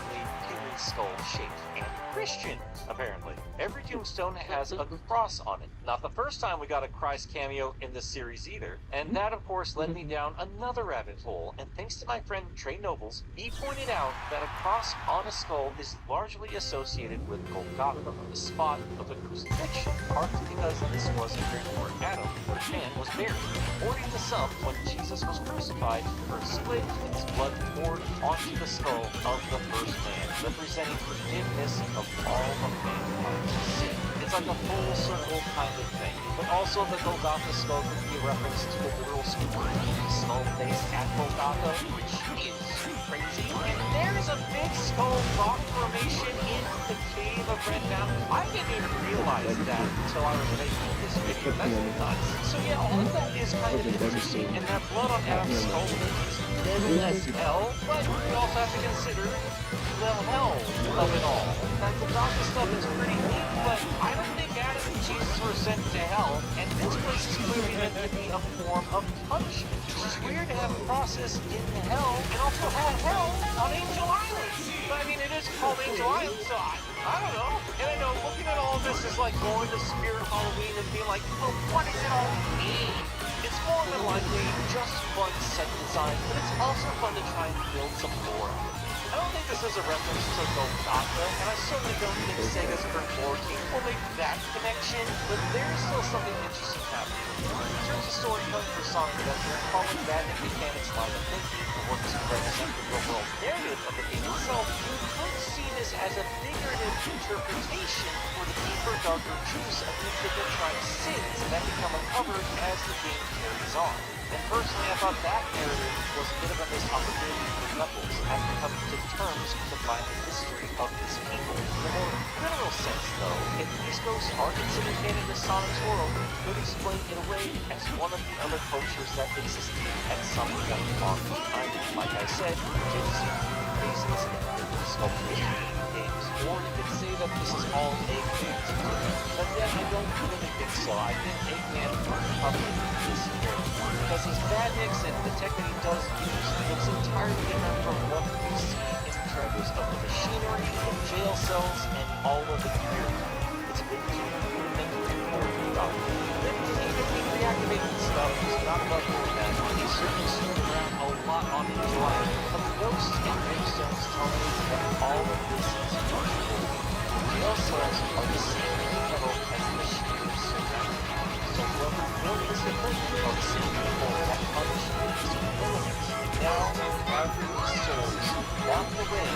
Speaker 6: human skull shaped and Christian, apparently. Every tombstone has a cross on it. Not the first time we got a Christ cameo in this series either. And that, of course, led me down another rabbit hole. And thanks to my friend Trey Nobles, he pointed out that a cross on a skull is largely associated with Golgotha, the spot of the crucifixion, partly because this was a grave where Adam, the man, was buried. According to some, when Jesus was crucified, the earth split and his blood poured onto the skull of the first man, representing forgiveness of all of mankind's sin. It's like a full circle kind of thing. But also the Golgotha skull could be a reference to the literal skull face at Golgotha, which is crazy. And there's a big skull rock formation in the cave of Red Mountain. I didn't even realize that until I was making this video. That's nuts. So yeah, all of that is kind of interesting, and that blood on Adam's skull is deadly as hell, but we also have to consider the hell of it all. That Golgotha stuff is pretty neat, but I don't think Adam and Jesus were sent to hell, and this place is clearly meant to be a form of punishment. It's weird to have a process in hell and also have hell on Angel Island. But I mean, it is called Angel Island, so I don't know. And I know looking at all of this is like going to Spirit Halloween and being like, well, what does it all mean? It's more than likely just fun set design, but it's also fun to try and build some lore. I don't think this is a reference to Golgotha, and I certainly don't think Sega's current lore team will make that connection, but there is still something interesting happening. In terms of storytelling for Sonic Adventure, following badnik mechanics line of thinking, and working to represent the overall narrative of the game itself, you could see this as a figurative interpretation for the deeper, darker truths of the Megatron sins that become uncovered as the game carries on. And personally, I thought that narrative was a bit of a missed opportunity for Knuckles after coming to terms to find the history of his people. In a more literal sense, though, if these ghosts are considered canon to Sonic's world, it could explain in a way as one of the other cultures that existed at some point on the island. Like I said, kids see faces in the sculptures in games, or you could say that this is all Eggman's doing. But then I don't really think so. I think Eggman probably this character, because his badniks and the tech that he does use looks entirely different from what we see in terms of the machinery, the jail cells, and all of the gear. It's a bit too rudimentary for me. Then you reactivating stuff is not above doing that. He certainly stood around a lot on the UI, but the ghosts and gravestones tell me that all of this is virtual. Jail cells are the same level as the machines so whoever built this equipment are the same people that punish these criminals. Now, after these souls walk away,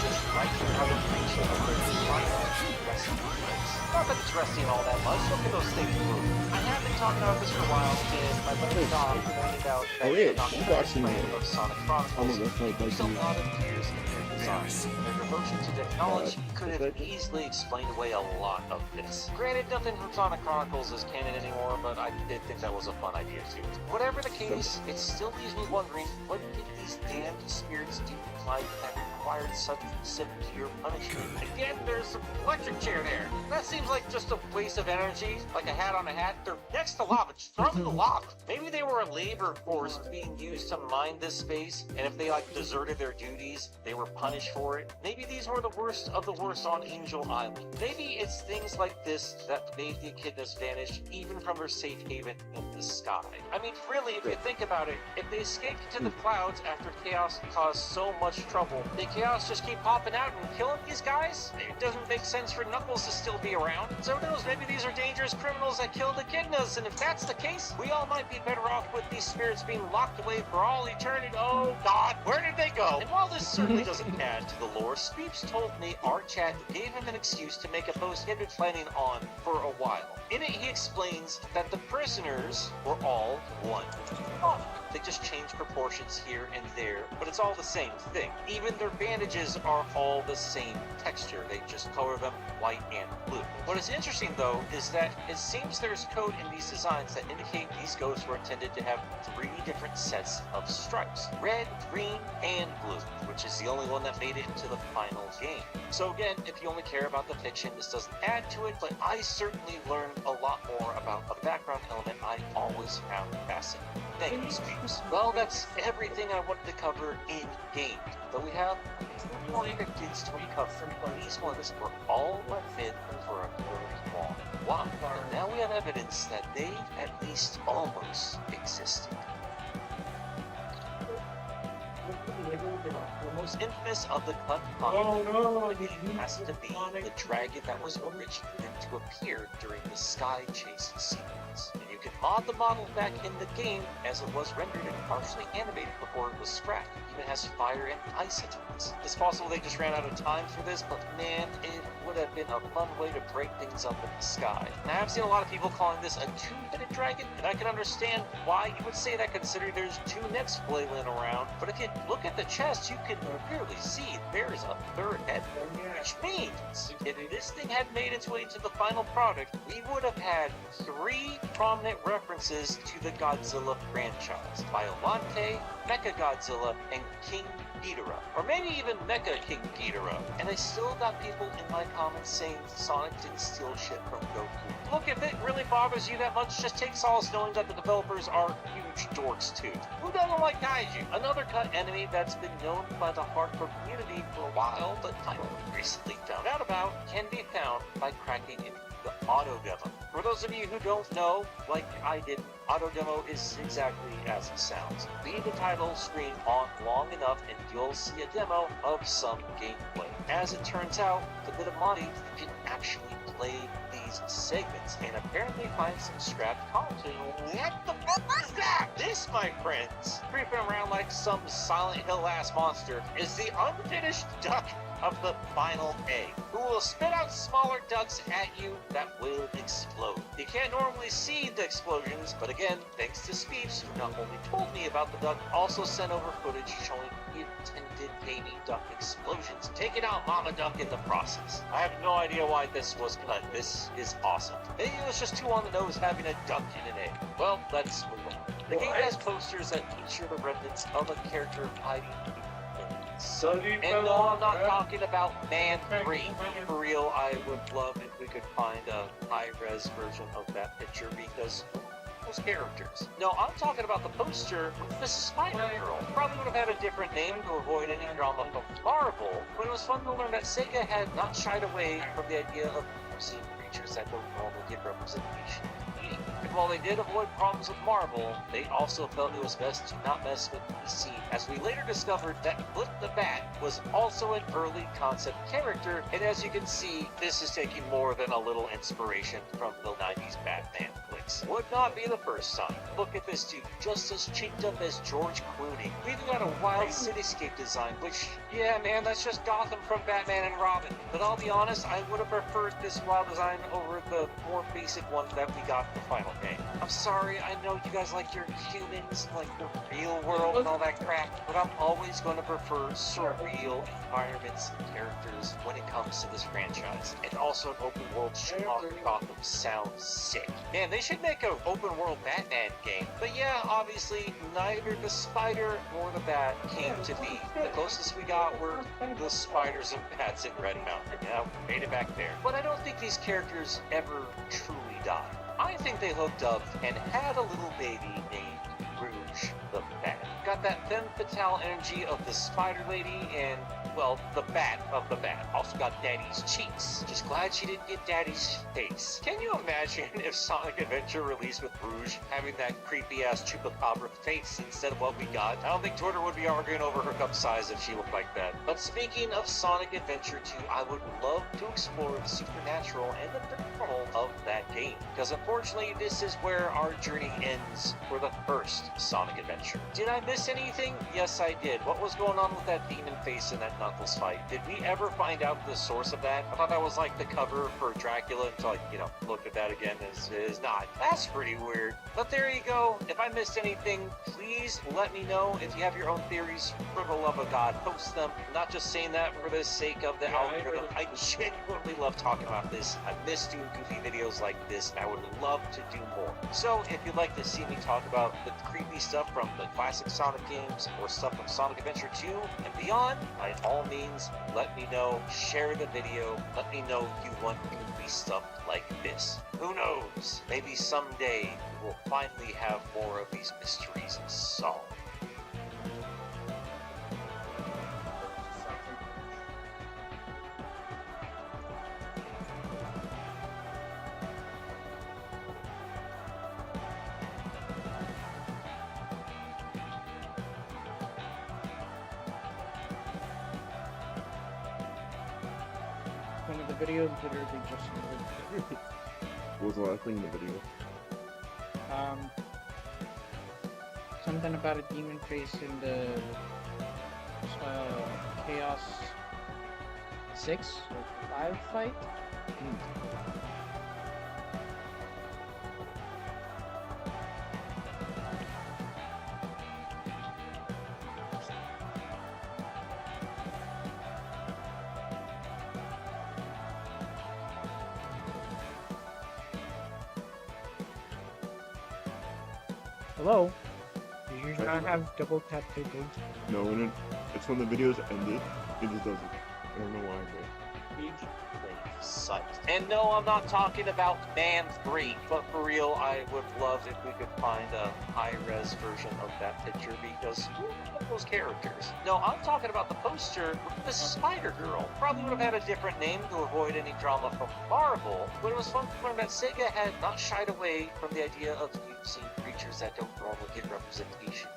Speaker 6: just like another creature of their final resting place. Not that it's resting all that much, look at those things move. I have been talking about this for a while, and my buddy Dom pointed out that
Speaker 3: Oh, yeah,
Speaker 6: the
Speaker 3: you watching it.
Speaker 6: of Sonic
Speaker 3: I'm
Speaker 6: Chronicles
Speaker 3: gonna play
Speaker 6: there's a lot of gears in their design. Their devotion to technology could have easily explained away a lot of this. Granted, nothing from Sonic Chronicles is canon anymore, but I did think that was a fun idea too. Whatever the case, it still leaves me wondering, what did these damned spirits do in life that required such severe punishment? Again, there's an electric chair there. That seems like just a waste of energy, like a hat on a hat. They're next to lava, just throw them in the lava. Maybe they were a labor force being used to mine this space, and if they deserted their duties, they were punished for it. Maybe these were the worst of the worst on Angel Island. Maybe it's things like this that made the echidnas vanish even from their safe haven in the sky. I mean, really, if you think about it, if they escaped into the clouds after Chaos caused so much trouble, did Chaos just keep popping out and killing these guys? It doesn't make sense for Knuckles to still be around. So who knows, maybe these are dangerous criminals that killed echidnas, and if that's the case, we all might be better off with these spirits being locked away for all eternity. Oh God, where did they go? And while this certainly doesn't add to the lore, Speeps told me our chat gave him an excuse to make a post he had been planning on for a while. In it, he explains that the prisoners were all one. Oh, they just change proportions here and there, but it's all the same thing. Even their bandages are all the same texture. They just color them white and blue. What is interesting, though, is that it seems there's code in these designs that indicate these ghosts were intended to have 3 different sets of stripes: red, green, and blue, which is the only one that made it into the final game. So again, if you only care about the fiction, this doesn't add to it, but I certainly learned a lot more about a background element I always found fascinating. Thank you, Speaks. Well, that's everything I wanted to cover in game. But we have 2 more things to recover. These ones were all went in for a very long while. And now we have evidence that they at least almost existed. The most infamous of the cut has to be the dragon that was originally meant to appear during the sky chase sequence. And you can mod the model back in the game as it was rendered and partially animated before it was scrapped. It even has fire and ice attacks. It's possible they just ran out of time for this, but man, it would have been a fun way to break things up in the sky. And I have seen a lot of people calling this a 2-headed dragon, and I can understand why you would say that considering there's 2 necks flailing around. But if you look at the chest, you can clearly see there's a 3rd head, which means if this thing had made its way to the final product, we would have had 3 prominent references to the Godzilla franchise: Biollante, Mechagodzilla, and King Ghidorah. Or maybe even Mecha King Ghidorah. And I still got people in my comments saying Sonic didn't steal shit from Goku. Look, if it really bothers you that much, just take solace knowing that the developers are huge dorks too. Who doesn't like Kaiju? Another cut enemy that's been known by the hardcore community for a while, but I only recently found out about, can be found by cracking into the auto demo. For those of you who don't know, like I did, auto demo is exactly as it sounds. Leave the title screen on long enough and you'll see a demo of some gameplay. As it turns out, the bit of modding can actually play these segments and apparently find some scrapped content. What the fuck is that? This, my friends, creeping around like some Silent Hill ass monster, is the unfinished duck of the final egg, who will spit out smaller ducks at you that will explode. You can't normally see the explosions, but again, thanks to Speeps, who not only told me about the duck, also sent over footage showing the intended baby duck explosions, taking out Mama Duck in the process. I have no idea why this was cut. This is awesome. Maybe it was just too on the nose having a duck in an egg. Well, let's move on. The game has posters that feature the remnants of a character hiding. And no, I'm not talking about Man 3. For real, I would love if we could find a high-res version of that picture because those characters. No, I'm talking about the poster with the Spider-Girl. Probably would have had a different name to avoid any drama from Marvel, but it was fun to learn that Sega had not shied away from the idea of using creatures that don't normally get representation. And while they did avoid problems with Marvel, they also felt it was best to not mess with DC, as we later discovered that Blip the Bat was also an early concept character, and as you can see, this is taking more than a little inspiration from the 90s Batman flicks. Would not be the first time. Look at this dude, just as cheeked up as George Clooney. We even got a wild cityscape design, which, yeah man, that's just Gotham from Batman and Robin. But I'll be honest, I would have preferred this wild design over the more basic one that we got in the final game. I'm sorry, I know you guys like your humans, like the real world and all that crap, but I'm always going to prefer surreal environments and characters when it comes to this franchise. And also an open world Schumacher Gotham sounds sick. Man, they should make an open world Batman game. But yeah, obviously, neither the Spider nor the Bat came to be. The closest we got were the spiders and bats in Red Mountain. Yeah, made it back there. But I don't think these characters ever truly died. I think they hooked up and had a little baby named Rouge the Bat. Got that femme fatale energy of the Spider Lady and, well, the Bat of the Bat. Also got Daddy's cheeks. Just glad she didn't get Daddy's face. Can you imagine if Sonic Adventure released with Rouge having that creepy ass chupacabra face instead of what we got? I don't think Twitter would be arguing over her cup size if she looked like that. But speaking of Sonic Adventure 2, I would love to explore the supernatural and the paranormal of that game. Because unfortunately, this is where our journey ends for the first Sonic Adventure. Did I miss anything? Yes, I did. What was going on with that demon face in that Knuckles fight? Did we ever find out the source of that? I thought that was like the cover for Dracula until I, looked at that again. Is not. That's pretty weird. But there you go. If I missed anything, please let me know. If you have your own theories, for the love of God, post them. I'm not just saying that for the sake of the algorithm. I genuinely love talking about this. I miss doing goofy videos like this, and I would love to do more. So if you'd like to see me talk about the creepy stuff from the classic Sonic games or stuff from Sonic Adventure 2 and beyond, by all means, let me know. Share the video. Let me know you want goofy stuff like this. Who knows? Maybe someday we will finally have more of these mysteries solved.
Speaker 7: One of the videos literally just ended.
Speaker 3: What was the last thing in the video?
Speaker 7: Something about a demon face in the Chaos 6 or 5 fight. Hello? Did you not have double tap to go?
Speaker 3: No, it's when the videos ended, it just doesn't. I don't know why, but...
Speaker 6: Sight. And no, I'm not talking about Man 3, but for real, I would love if we could find a high-res version of that picture because who are those characters? No, I'm talking about the poster with the Spider-Girl. Probably would have had a different name to avoid any drama from Marvel, but it was fun to learn that Sega had not shied away from the idea of using creatures that don't normally get representation.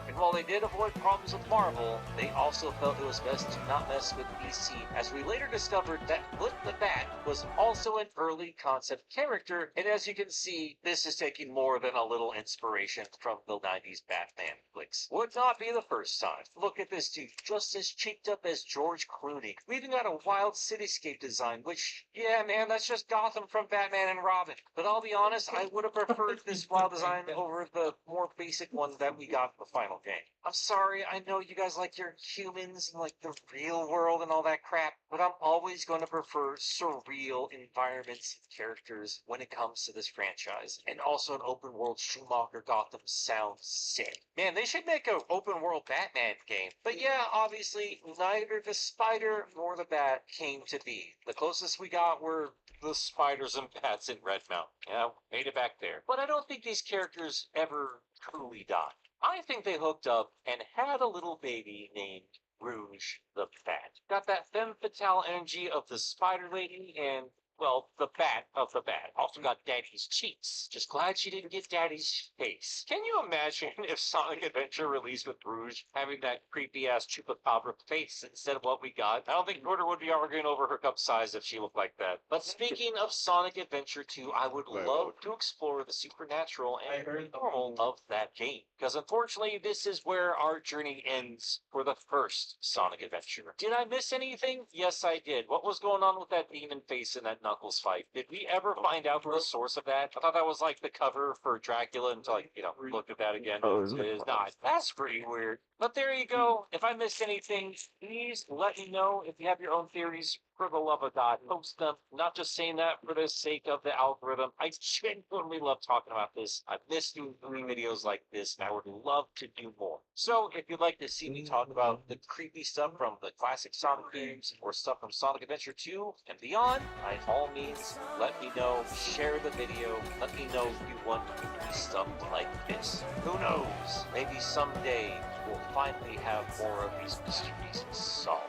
Speaker 6: And while they did avoid problems with Marvel, they also felt it was best to not mess with DC, as we later discovered that Blip the Bat was also an early concept character, and as you can see, this is taking more than a little inspiration from the 90s Batman flicks. Would not be the first time. Look at this dude, just as cheeked up as George Clooney. We even got a wild cityscape design, which, yeah man, that's just Gotham from Batman and Robin. But I'll be honest, I would have preferred this wild design over the more basic one that we got in the final game. I'm sorry, I know you guys like your humans and like the real world and all that crap, but I'm always going to prefer surreal environments and characters when it comes to this franchise. And also an open world Schumacher Gotham sounds sick. Man, they should make an open world Batman game. But yeah, obviously, neither the Spider nor the Bat came to be. The closest we got were the spiders and bats in Red Mountain. Yeah, made it back there. But I don't think these characters ever truly died. I think they hooked up and had a little baby named Rouge the Bat. Got that femme fatale energy of the Spider Lady and, Well, the bat of the bat also got Daddy's cheeks. Just glad she didn't get Daddy's face. Can you imagine if Sonic Adventure released with Rouge having that creepy ass chupacabra face instead of what we got? I don't think Porter would be arguing over her cup size if she looked like that. But speaking of Sonic Adventure 2, I would love to explore the supernatural and paranormal of that game. Because unfortunately, this is where our journey ends for the first Sonic Adventure. Did I miss anything? Yes, I did. What was going on with that demon face in that Knuckles fight? Did we ever find out the source of that? I thought that was like the cover for Dracula until I, looked at that again.
Speaker 3: Oh,
Speaker 6: It is not. That's pretty weird. But there you go. If I missed anything, please let me know. If you have your own theories, for the love of God, post them. Not just saying that for the sake of the algorithm. I genuinely love talking about this. I've missed doing videos like this, and I would love to do more. So if you'd like to see me talk about the creepy stuff from the classic Sonic games or stuff from Sonic Adventure 2 and beyond, by all means, let me know. Share the video. Let me know if you want to do stuff like this. Who knows? Maybe someday we'll finally have more of these mysteries solved.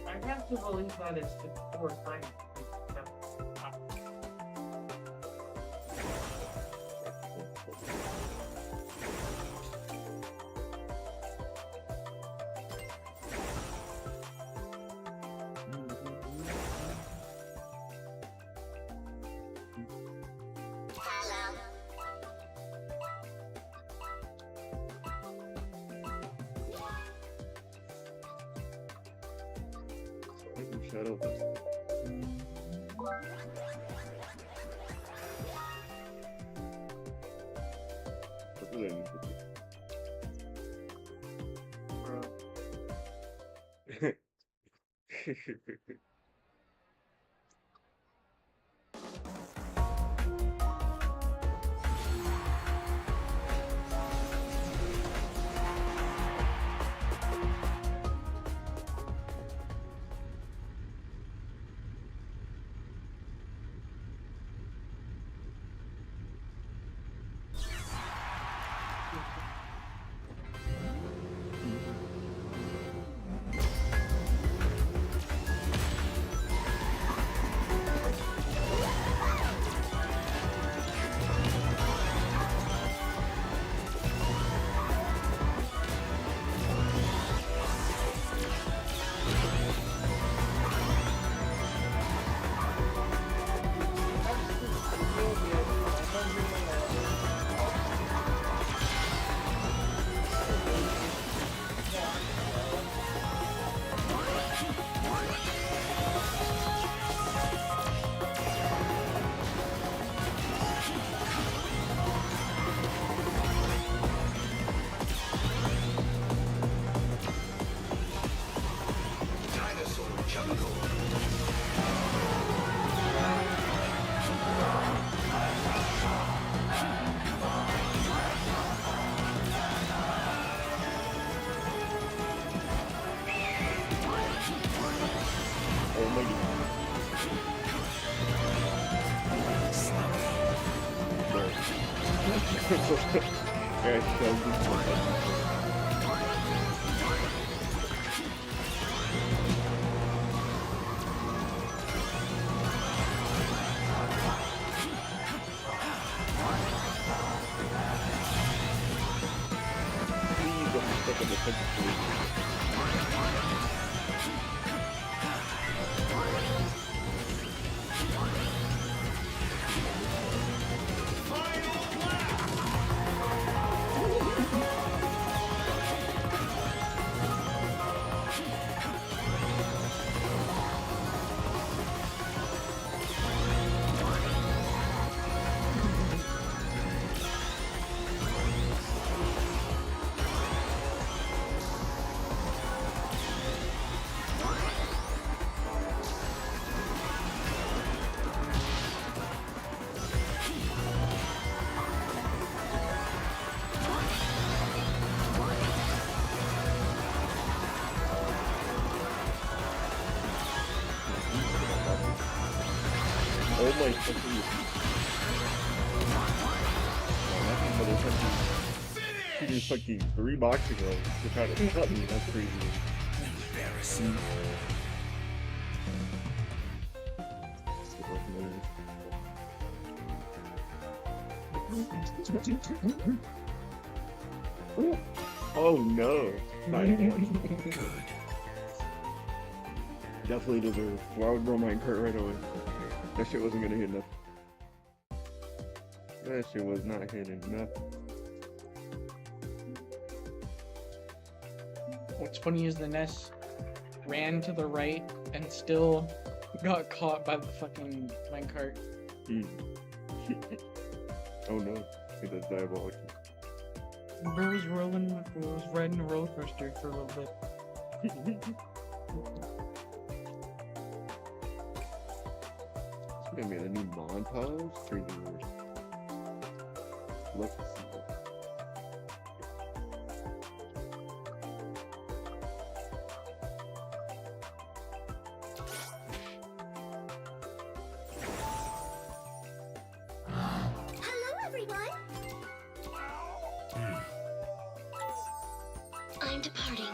Speaker 7: I have to believe that it's the fourth time.
Speaker 3: Shadow. What do I need to do? like fucking. Nothing but a fucking. There's fucking 3 boxing gloves to try to cut me. That's crazy.
Speaker 1: Embarrassing.
Speaker 3: Oh no!
Speaker 1: Good.
Speaker 3: Definitely deserve. Well, I would roll my cart right away. That shit wasn't gonna hit nothing. That shit was not hitting nothing.
Speaker 7: What's funny is the Ness ran to the right and still got caught by the fucking minecart.
Speaker 3: Oh no, that's diabolical.
Speaker 7: Bro was riding a roller coaster for a little bit.
Speaker 3: It's gonna be a new montage for the. Let's see.
Speaker 5: Hello, everyone. I'm departing.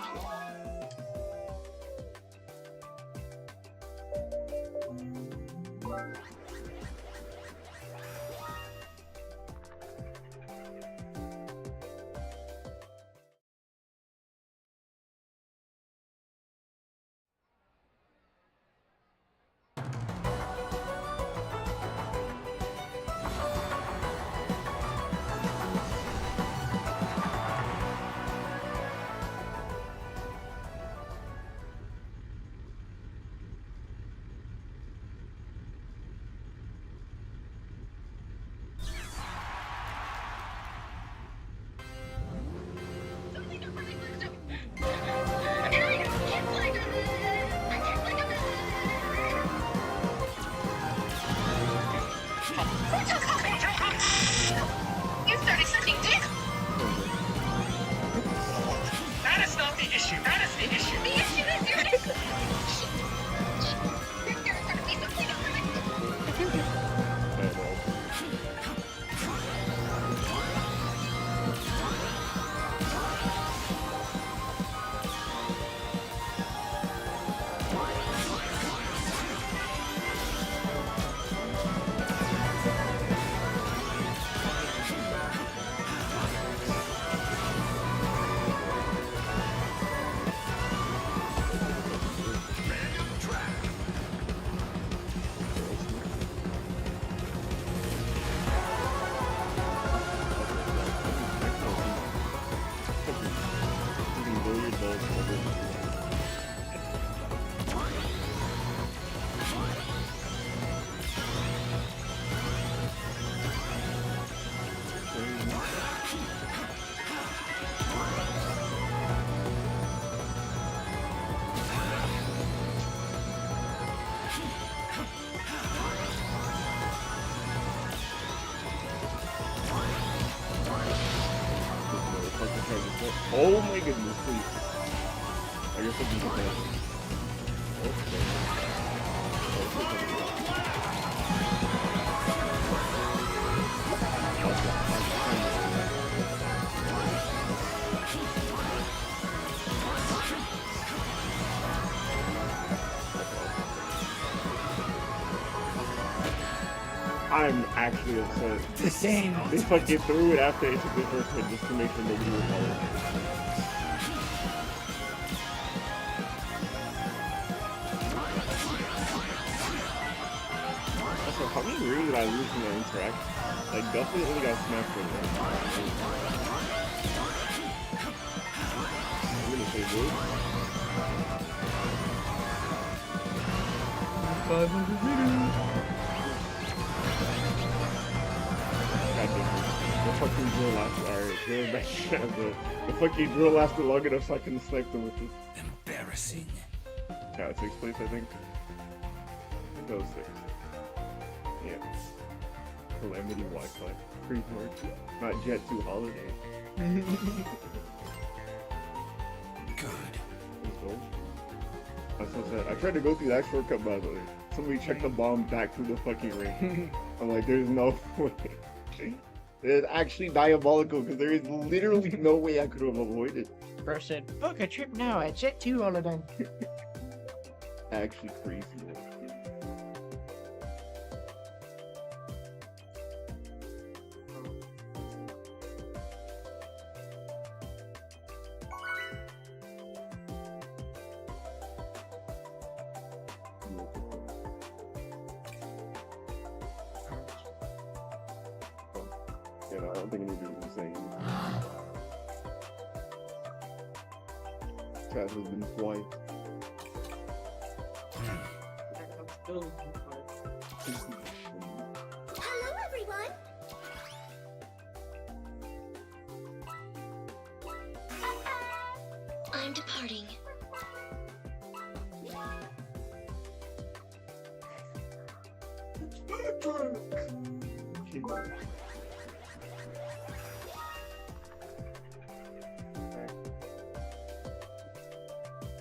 Speaker 8: You started sucking dick? That is not the issue. That is the issue.
Speaker 5: The issue is you're an There's gonna be something
Speaker 3: Oh my goodness, please. I guess I'll do that. I'm actually upset.
Speaker 7: Dang.
Speaker 3: They fucking threw it after they took the first hit just to make sure nobody would follow. Also, how many rings did I lose in that interaction? I definitely only got smacked with that. I'm gonna say this.
Speaker 7: 500 meters.
Speaker 3: God damn it. The fucking drill lasted. Alright, going back to the fucking drill lasted long enough so I can snipe them with this.
Speaker 1: Embarrassing.
Speaker 3: Yeah, 6th place, I think. That was 6th. Yeah. Calamity Wi-Fi. Pretty hard. Not Jet 2 Holiday.
Speaker 1: Good.
Speaker 3: Let's go. That's so sad. I tried to go through that shortcut, by the way. somebody checked the bomb back through the fucking ring. I'm like, there's no way. It's actually diabolical because there is literally no way I could have avoided.
Speaker 7: Bro said, book a trip now at Jet 2 holiday.
Speaker 3: Actually crazy. Man. Yeah, no, I don't think anything was saying. Chat has been quiet.
Speaker 5: Hello, everyone. I'm departing.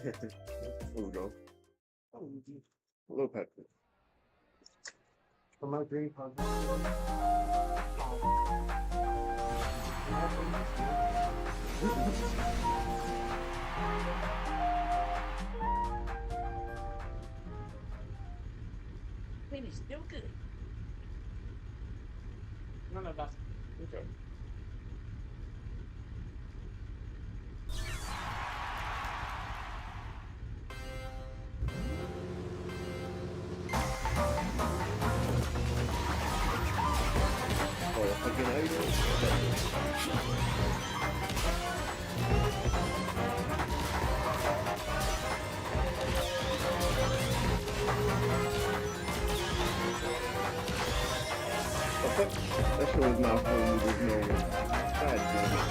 Speaker 3: Let's go. Hello, Patrick.
Speaker 4: For my dream puzzle.
Speaker 8: Queen is still good.
Speaker 7: No, that's
Speaker 3: Okay. Oh, fucking that shit was not funny. There's no way. God damn it.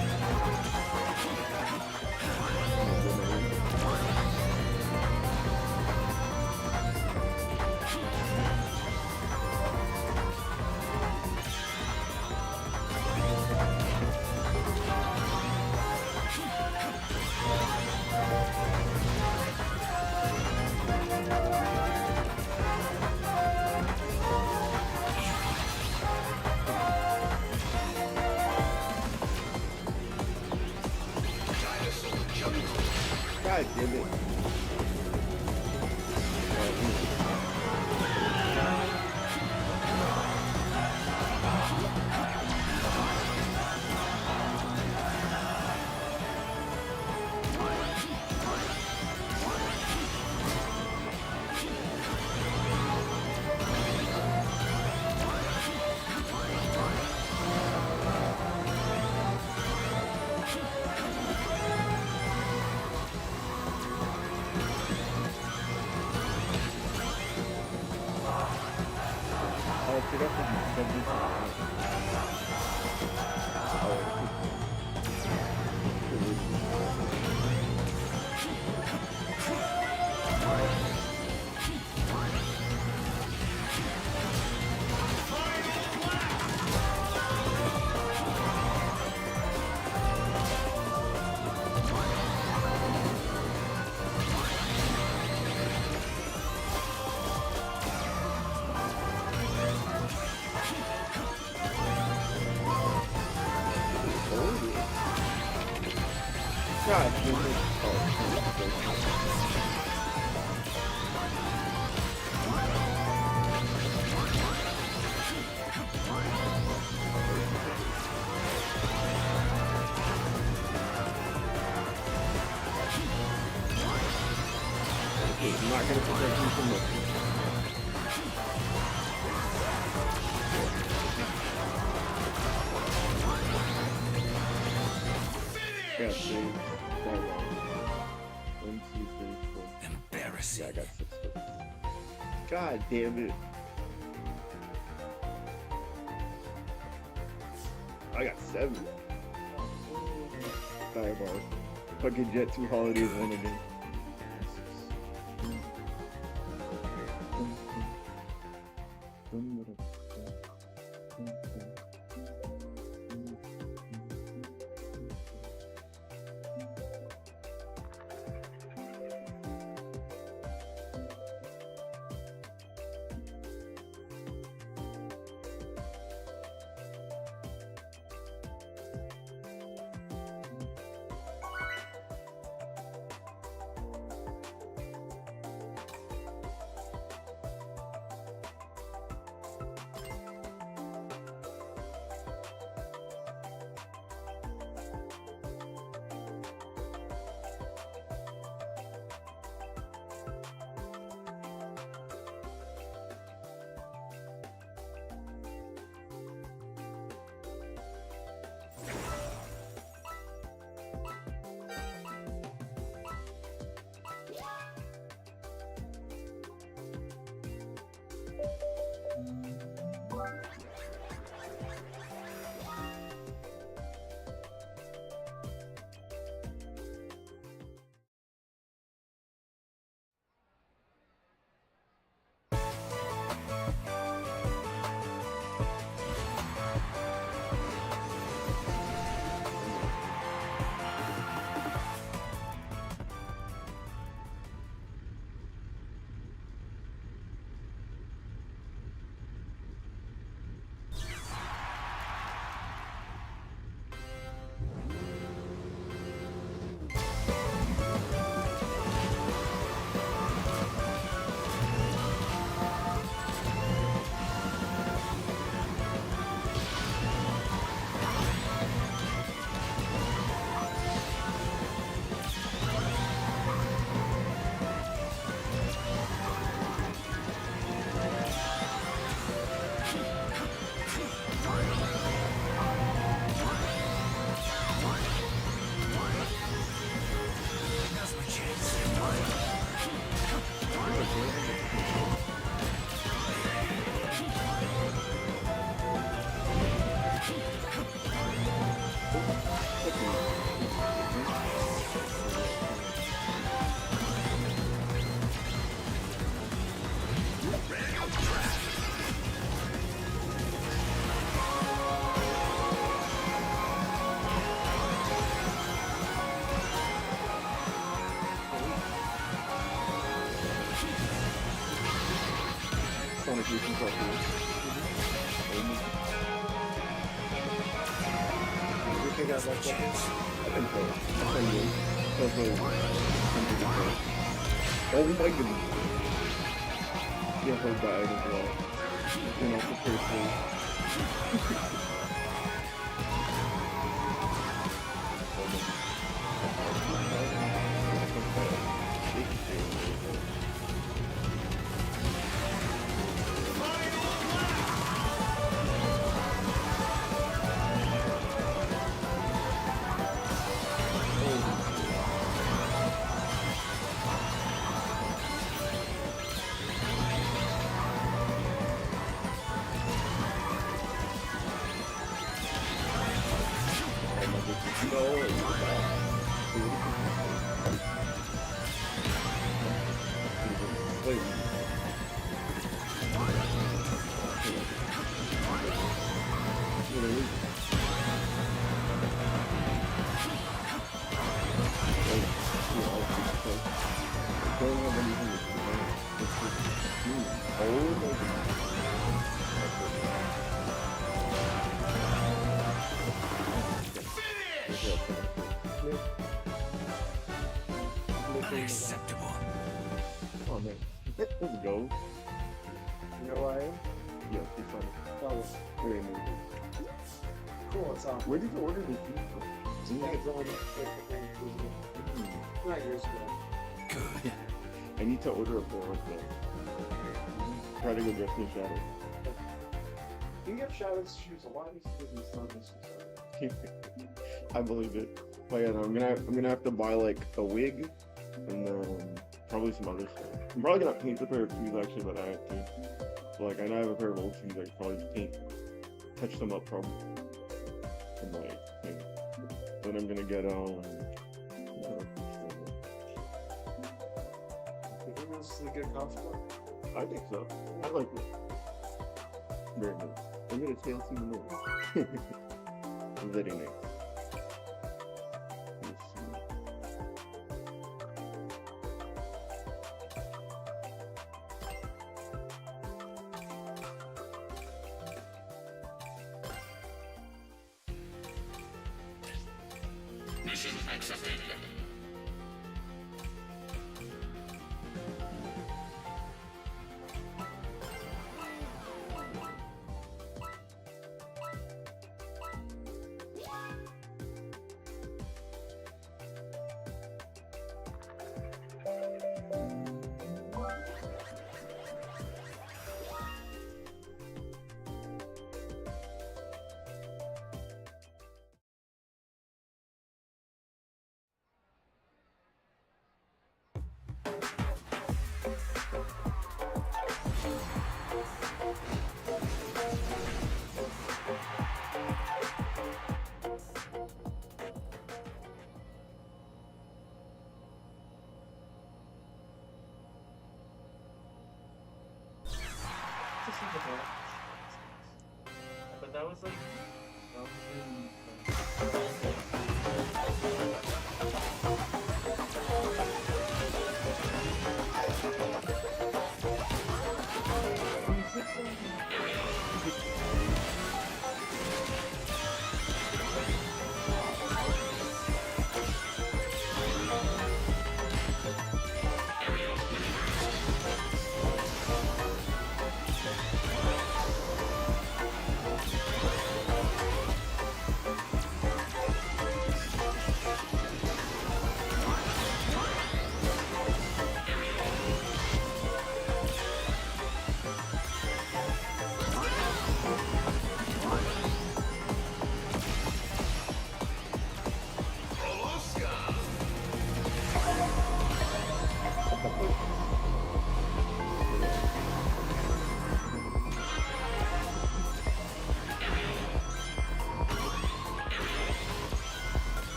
Speaker 3: God damn it. Oh, pick up God damn it. I'm not gonna protect you from this. Got saved. That long. 1, 2, 3, 4. Yeah,
Speaker 1: Embarrassing.
Speaker 3: I got 6 hits. God damn it. I got 7. Diabolical. Fucking Jet 2 Holidays won again.
Speaker 4: You think I like that?
Speaker 3: I think so. I'll send you. That's really oh my goodness. Yeah, hold that as well. And also pretty cool.
Speaker 1: Unacceptable.
Speaker 3: Oh man. Let's go.
Speaker 4: You know who I am?
Speaker 3: Yeah, it's fun.
Speaker 4: Oh,
Speaker 3: Very amazing.
Speaker 4: cool. It's on.
Speaker 3: Where did you order this food from?
Speaker 4: I think it's on like 9 years ago.
Speaker 1: Good.
Speaker 3: I need to order a pair of this. Try to go dress in shadow.
Speaker 4: You can get Shadow's shoes. A lot of these things are not necessary.
Speaker 3: I believe it. But yeah, no, I'm gonna have to buy like a wig and then probably some other stuff. I'm probably gonna paint a pair of shoes actually, but I have to. So, like I know I have a pair of old shoes. I could probably paint, touch them up probably, and like paint. Then I'm gonna get
Speaker 4: You think this is a good conflict?
Speaker 3: I think so. I like it. Very nice. I'm gonna tail see the nose. Very nice. Let's see.
Speaker 2: Mission accepted.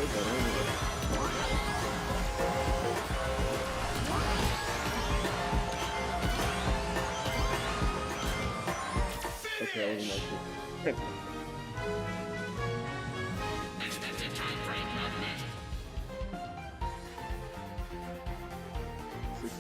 Speaker 3: I don't know. Okay, I wasn't like
Speaker 2: Expected time frame not met.
Speaker 3: this.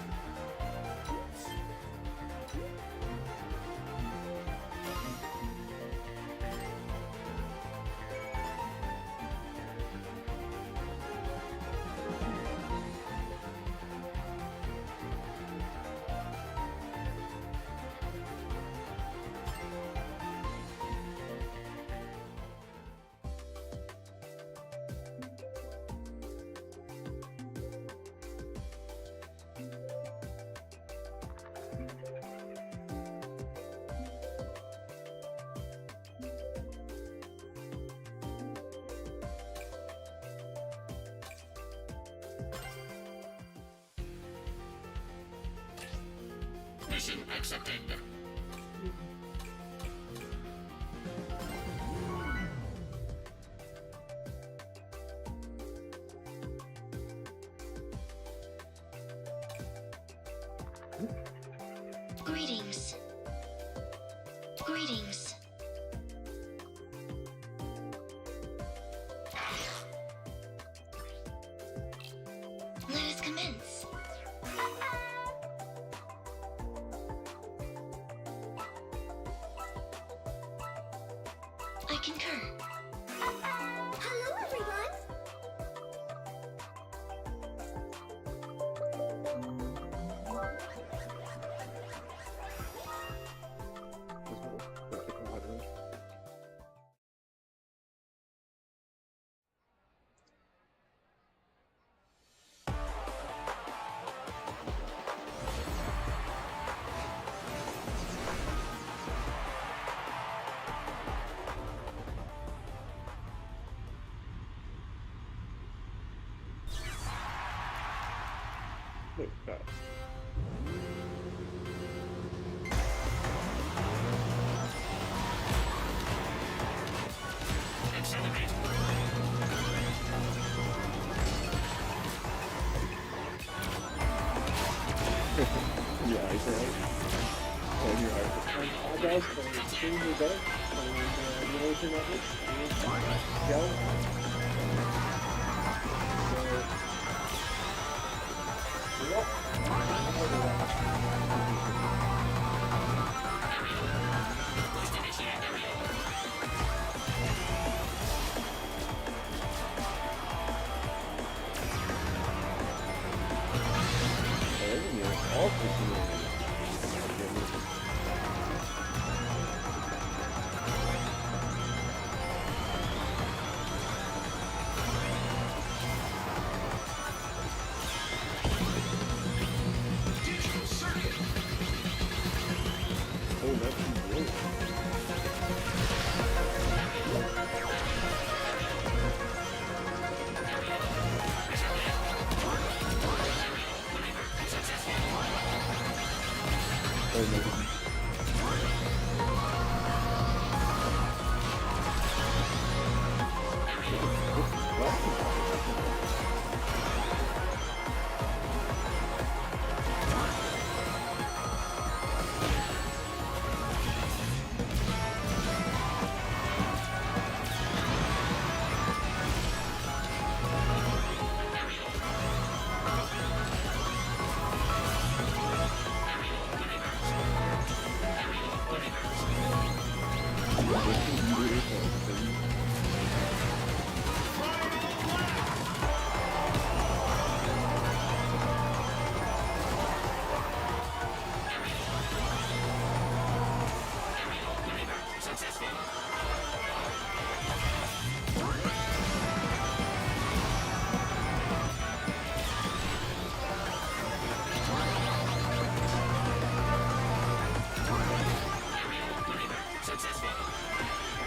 Speaker 2: Mission accepted.
Speaker 5: Greetings. Greetings. Let us commence. I concur. Hello, everyone.
Speaker 3: Look, God.
Speaker 2: Accelerate.
Speaker 3: Yeah, he's right. Oh, you're right.
Speaker 4: Eyebrows for extremely dark. And you know what your networks? Go.
Speaker 3: I wasn't here. All for
Speaker 2: Digital circuit.
Speaker 3: Oh, that's great. Oh, my God.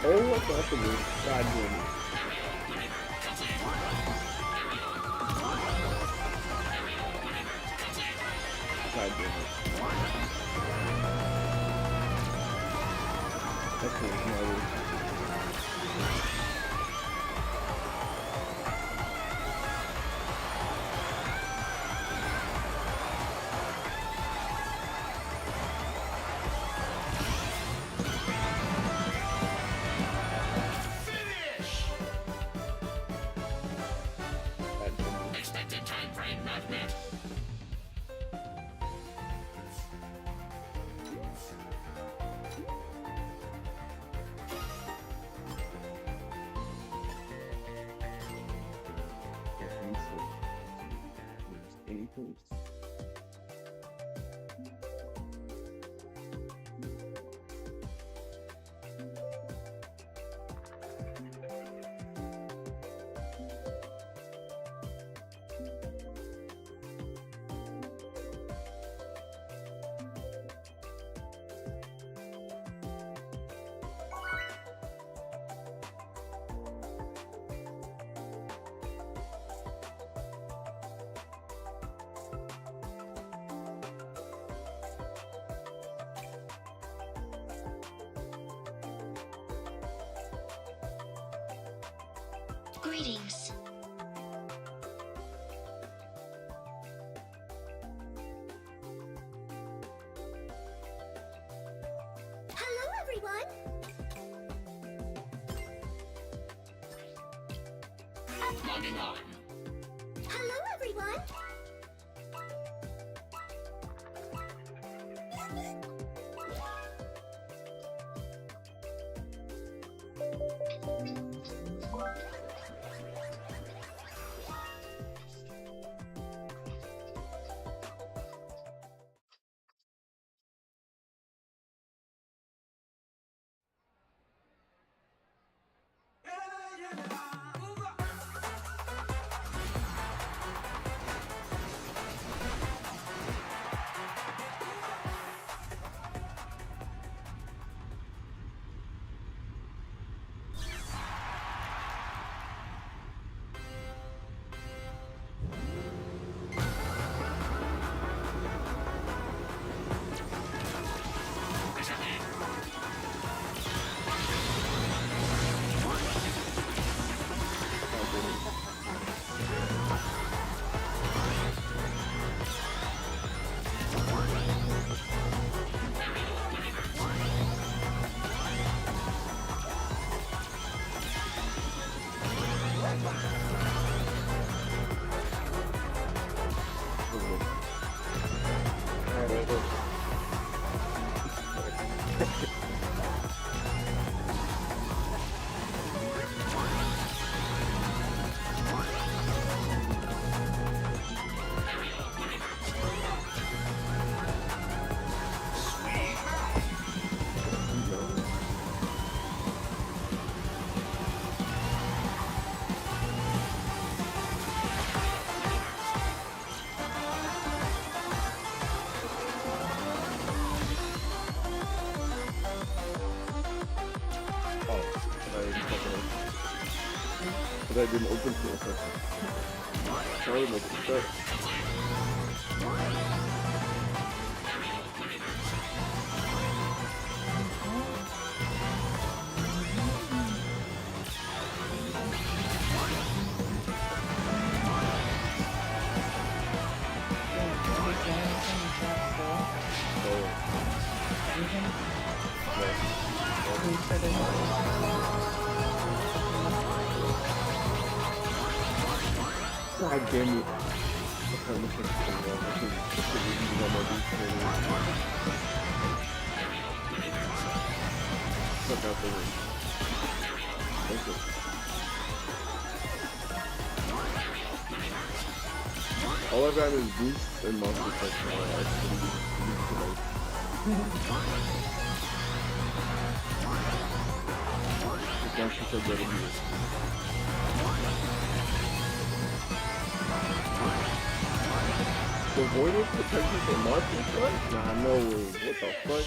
Speaker 3: Oh, what's up with you? God damn it. God damn it. That's what it's
Speaker 2: not met.
Speaker 3: Any place.
Speaker 5: Greetings. Hello, everyone.
Speaker 2: Logging on.
Speaker 5: Hello, everyone. But I didn't open for a second. Sorry about that. God damn it. Okay, looks like it's going well. I should use all my boots later. Look out the ring. Thank you. All I've got is boosts and monster touch now. I actually need to like... The monster touch better be this. The avoidance protection for monster touch? Nah, no way. What the fuck?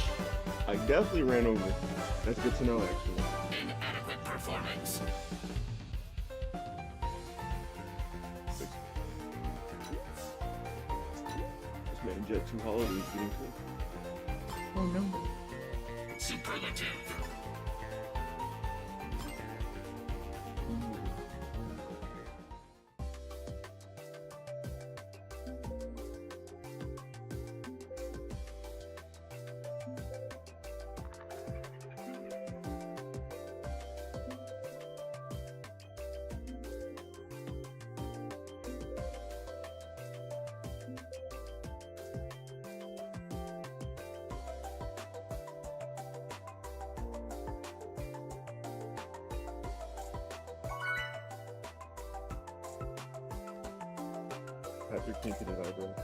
Speaker 5: I definitely ran over. That's good to know, actually.
Speaker 2: Inadequate performance.
Speaker 3: This man Jet 2 Holiday is getting cool.
Speaker 7: Oh no.
Speaker 2: Superlative.
Speaker 3: Patrick painted his eyebrows.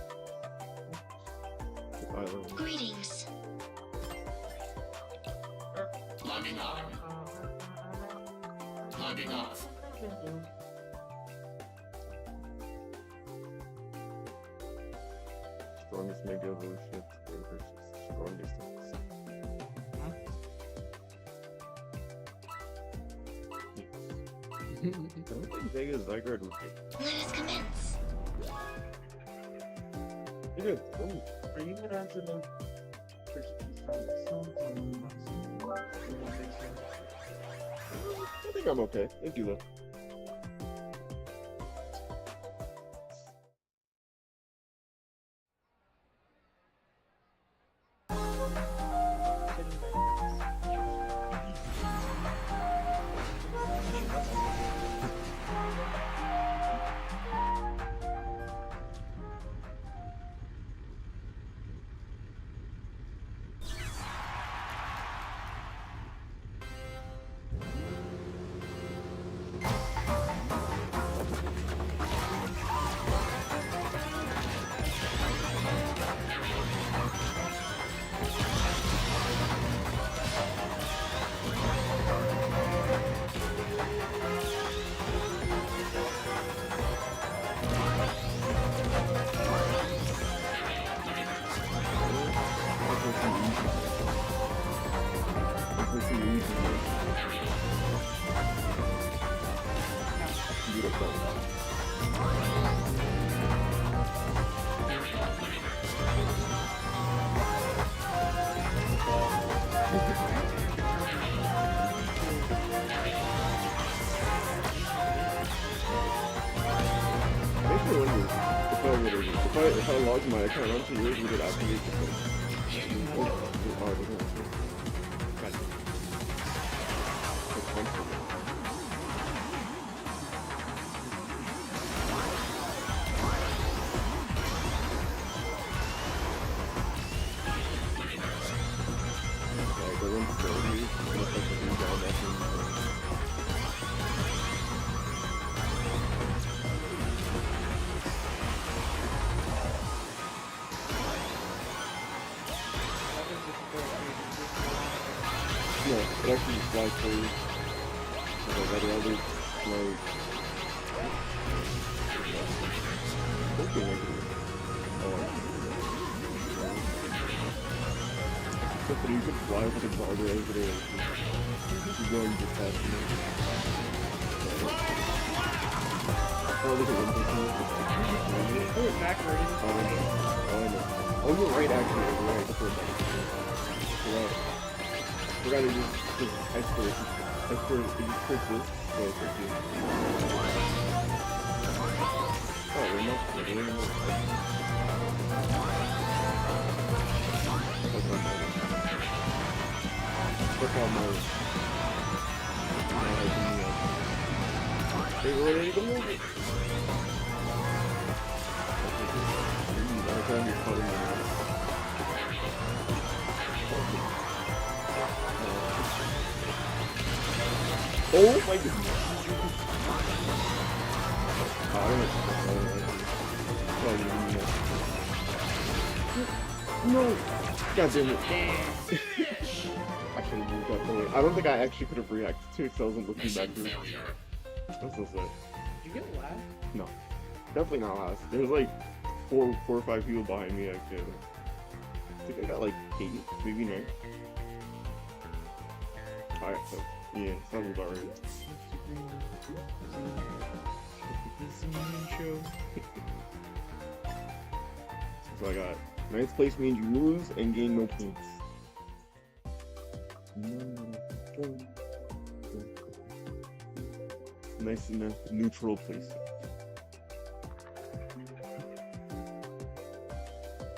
Speaker 3: His eyeliner.
Speaker 9: Greetings.
Speaker 2: Logging on. Logging off.
Speaker 3: Strongest mega evolution versus strongest evolution. I don't think Vega's Zygarde would be.
Speaker 9: Let us commence.
Speaker 3: You're good. Ooh.
Speaker 4: Are you gonna answer the
Speaker 3: I think I'm okay. Thank you though. If I logged my account onto yours, would it activate the thing? No, it actually just flies for you. Like, I'd rather, like... Okay, like... Except that you could fly with the guard over there. You're going just past me. Oh, look at one person.
Speaker 7: Backwards.
Speaker 3: I know. Oh, you're right, actually. You're right. That's what you're right. Forgot to just expert. Expert, you just press this. So it's like this. Oh, we're not. That's not bad. Look how my hey, we're ready to go over. I found your phone now. Oh my goodness. No! God damn it. I should have moved that way. I don't think I actually could have reacted to it because I wasn't looking back through. I'm so sad.
Speaker 7: Did you get last?
Speaker 3: No. Definitely not last. There was like four or five people behind me actually. I think I got like 8, maybe 9. Alright, so yeah, sounds about right. So I got 9th place means you lose and gain no points. Nice in a neutral place.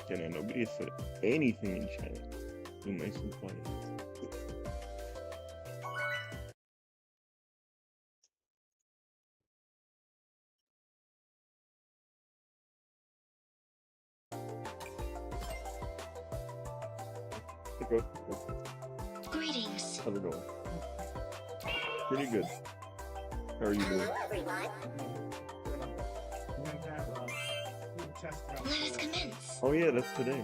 Speaker 3: Yeah, nobody has said anything in chat. Been nice and quiet. Good.
Speaker 9: Greetings.
Speaker 3: How's it going? Pretty good. How are you doing?
Speaker 9: Hello, everyone.
Speaker 3: Oh yeah, that's today.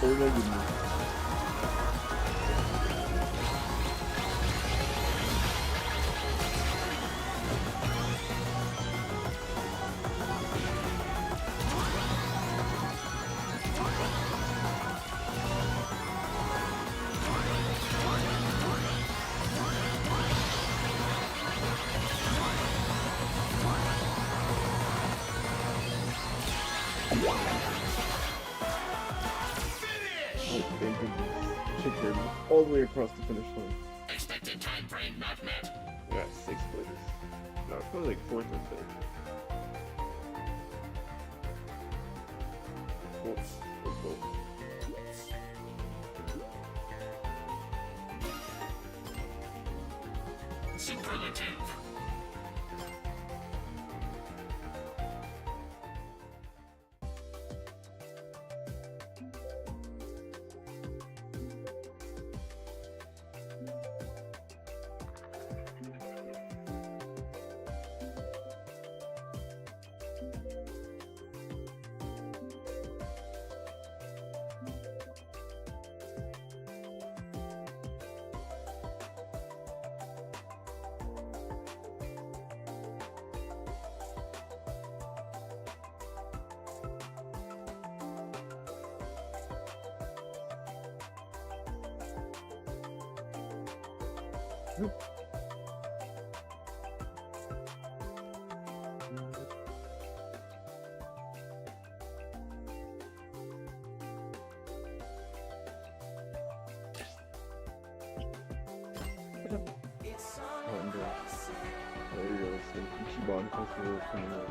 Speaker 5: Oh my goodness. Oh, thank goodness. Took her all the way across the finish line.
Speaker 2: Expected time frame not met.
Speaker 5: I got 6th place. No, probably like 4th or 5th. 4th or 4th.
Speaker 2: Superlative.
Speaker 5: Oh, and there you go. So Ichiban Festival is coming up.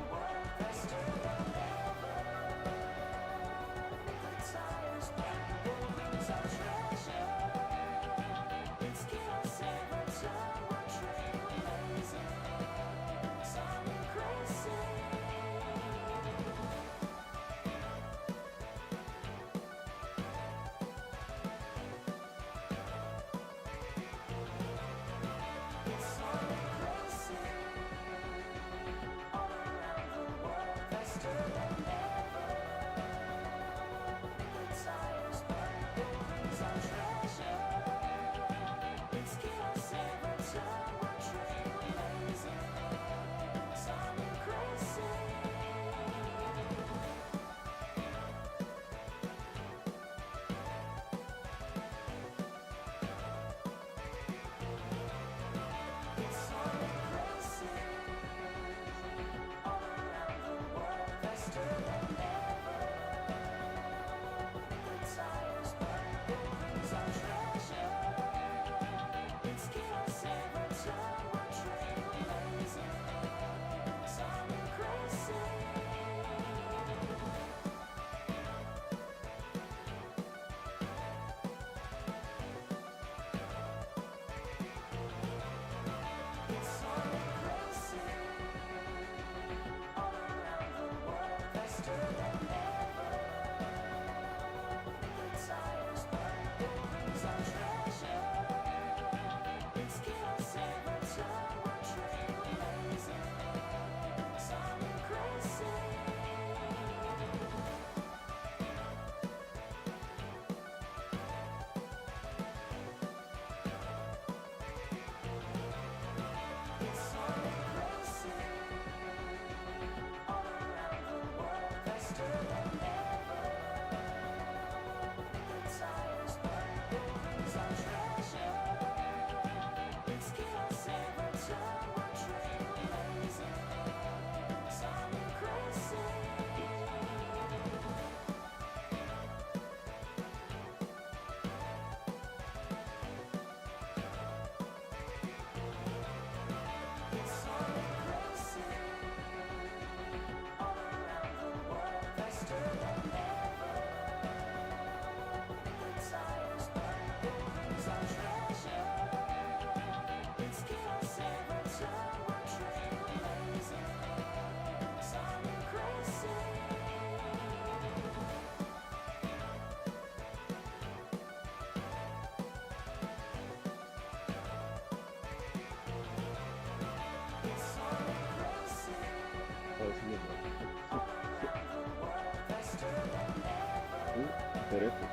Speaker 5: that's a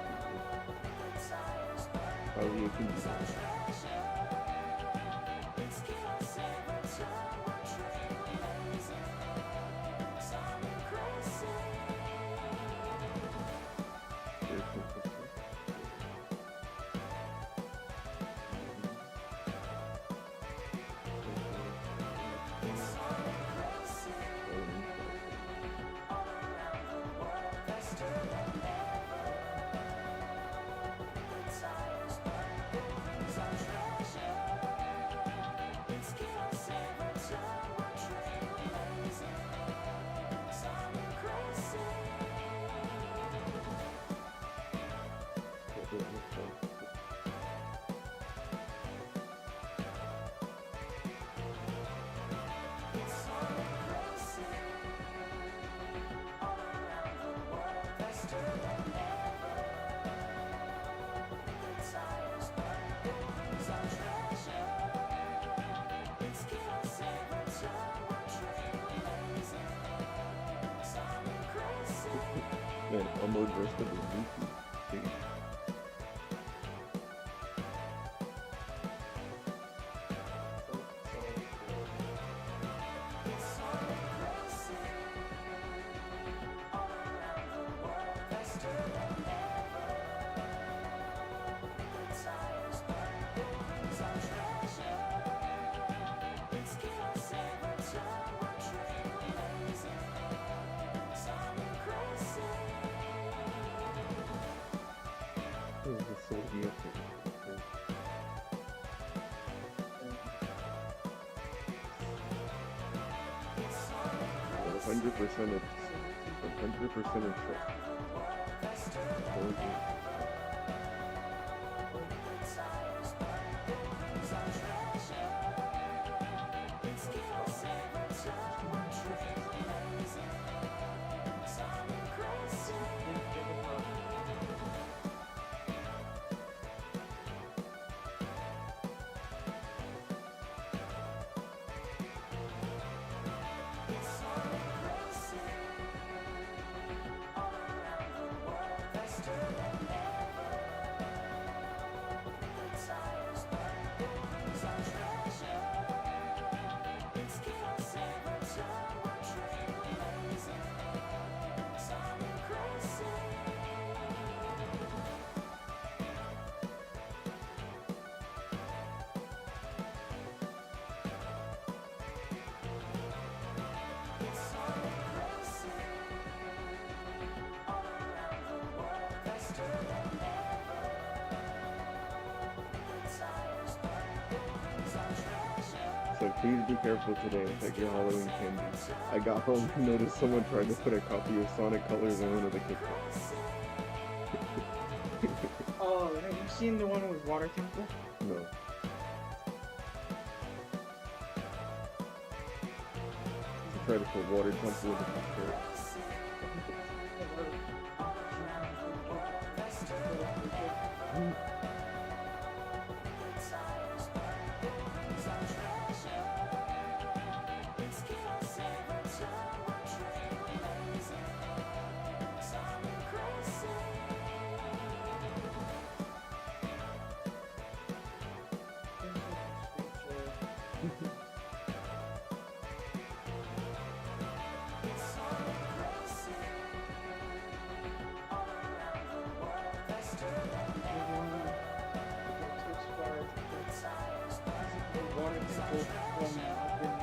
Speaker 5: probably a can do that. Very cool. Man, Elmo dressed up as Goofy. It was so beautiful. 100% of 100% of trust. So please be careful today and check your Halloween candy. I got home and noticed someone tried to put a copy of Sonic Colors on one of the kickbacks.
Speaker 7: Oh, have you seen the one with Water Temple?
Speaker 5: No. Tried to put Water Temple in the picture.
Speaker 7: Water Temple from Ocarina of Time.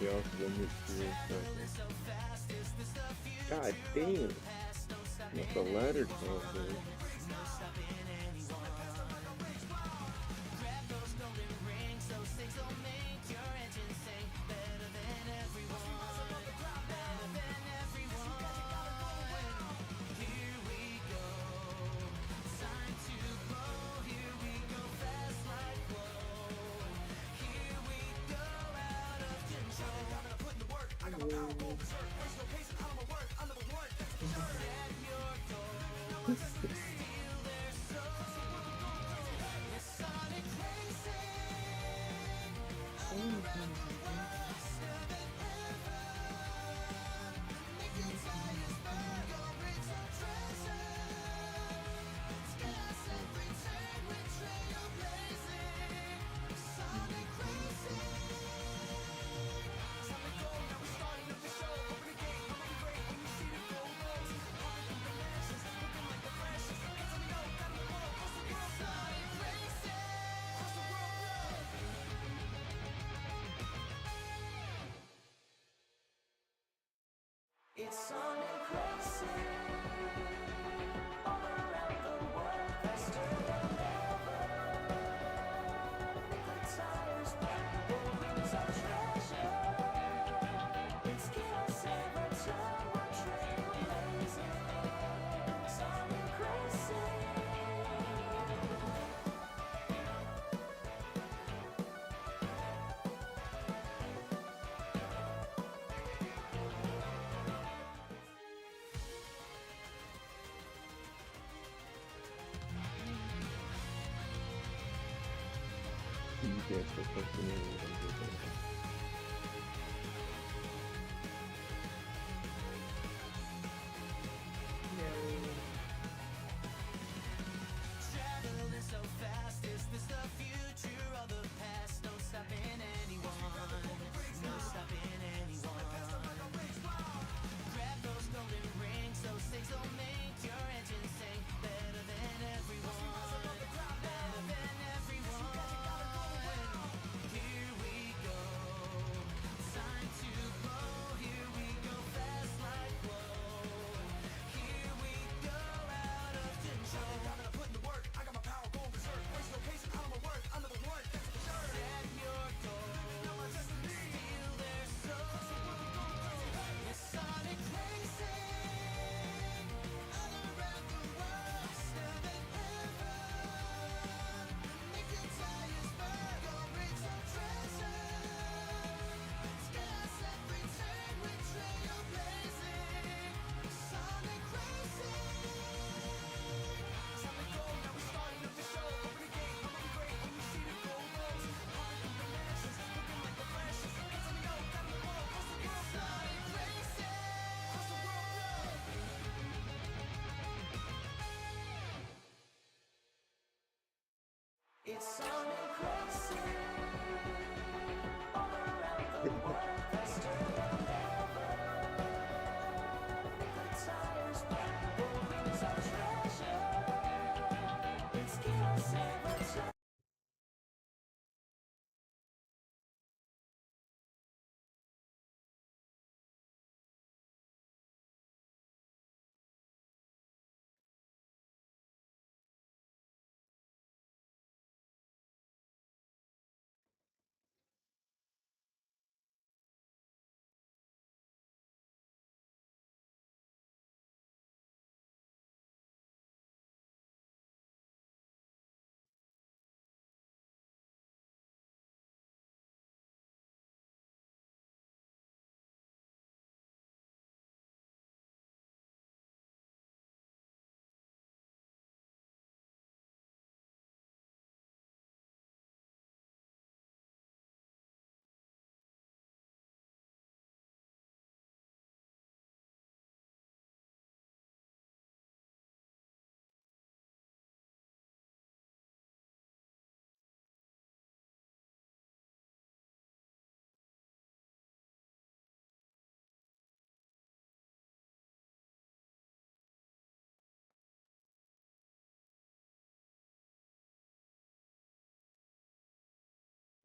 Speaker 5: They also didn't hit zero seconds. God damn. What's the ladder count, dude? You can't still question it.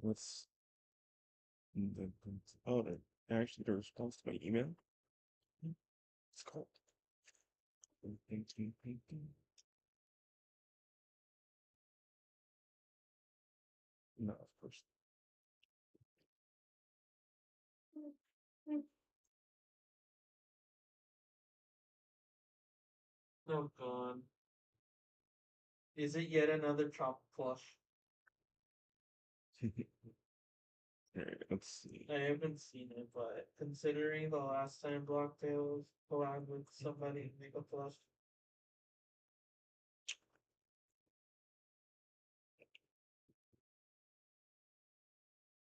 Speaker 5: Let's
Speaker 3: Oh, they actually got a response to my email. It's called. Thinking. No, of course.
Speaker 7: Oh god. Is it yet another chop plush?
Speaker 3: Alright, let's see.
Speaker 7: I haven't seen it, but considering the last time Blocktail collabed with somebody in Mega Plush.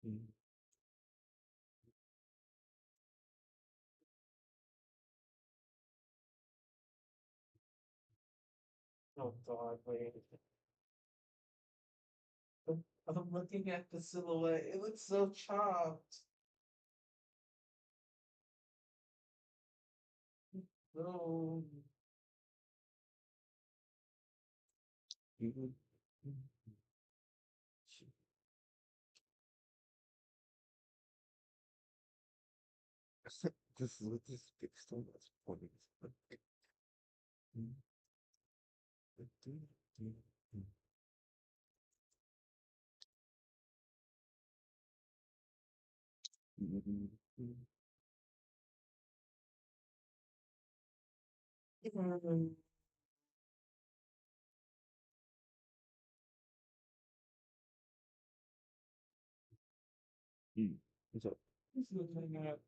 Speaker 3: Mm.
Speaker 7: Oh god, wait. I'm looking at the silhouette. It looks so chopped. No.
Speaker 3: Mhm. This is what this big stone was pointing. What's up?
Speaker 7: It's looking at.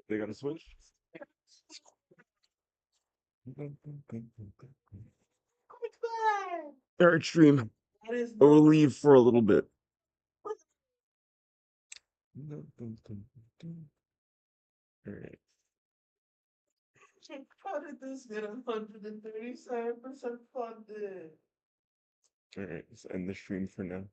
Speaker 3: They got a switch? Alright, stream.
Speaker 7: That is
Speaker 3: I will
Speaker 7: not.
Speaker 3: leave for a little bit. Alright.
Speaker 7: How did this get 137% funded?
Speaker 3: Alright, let's end the stream for now.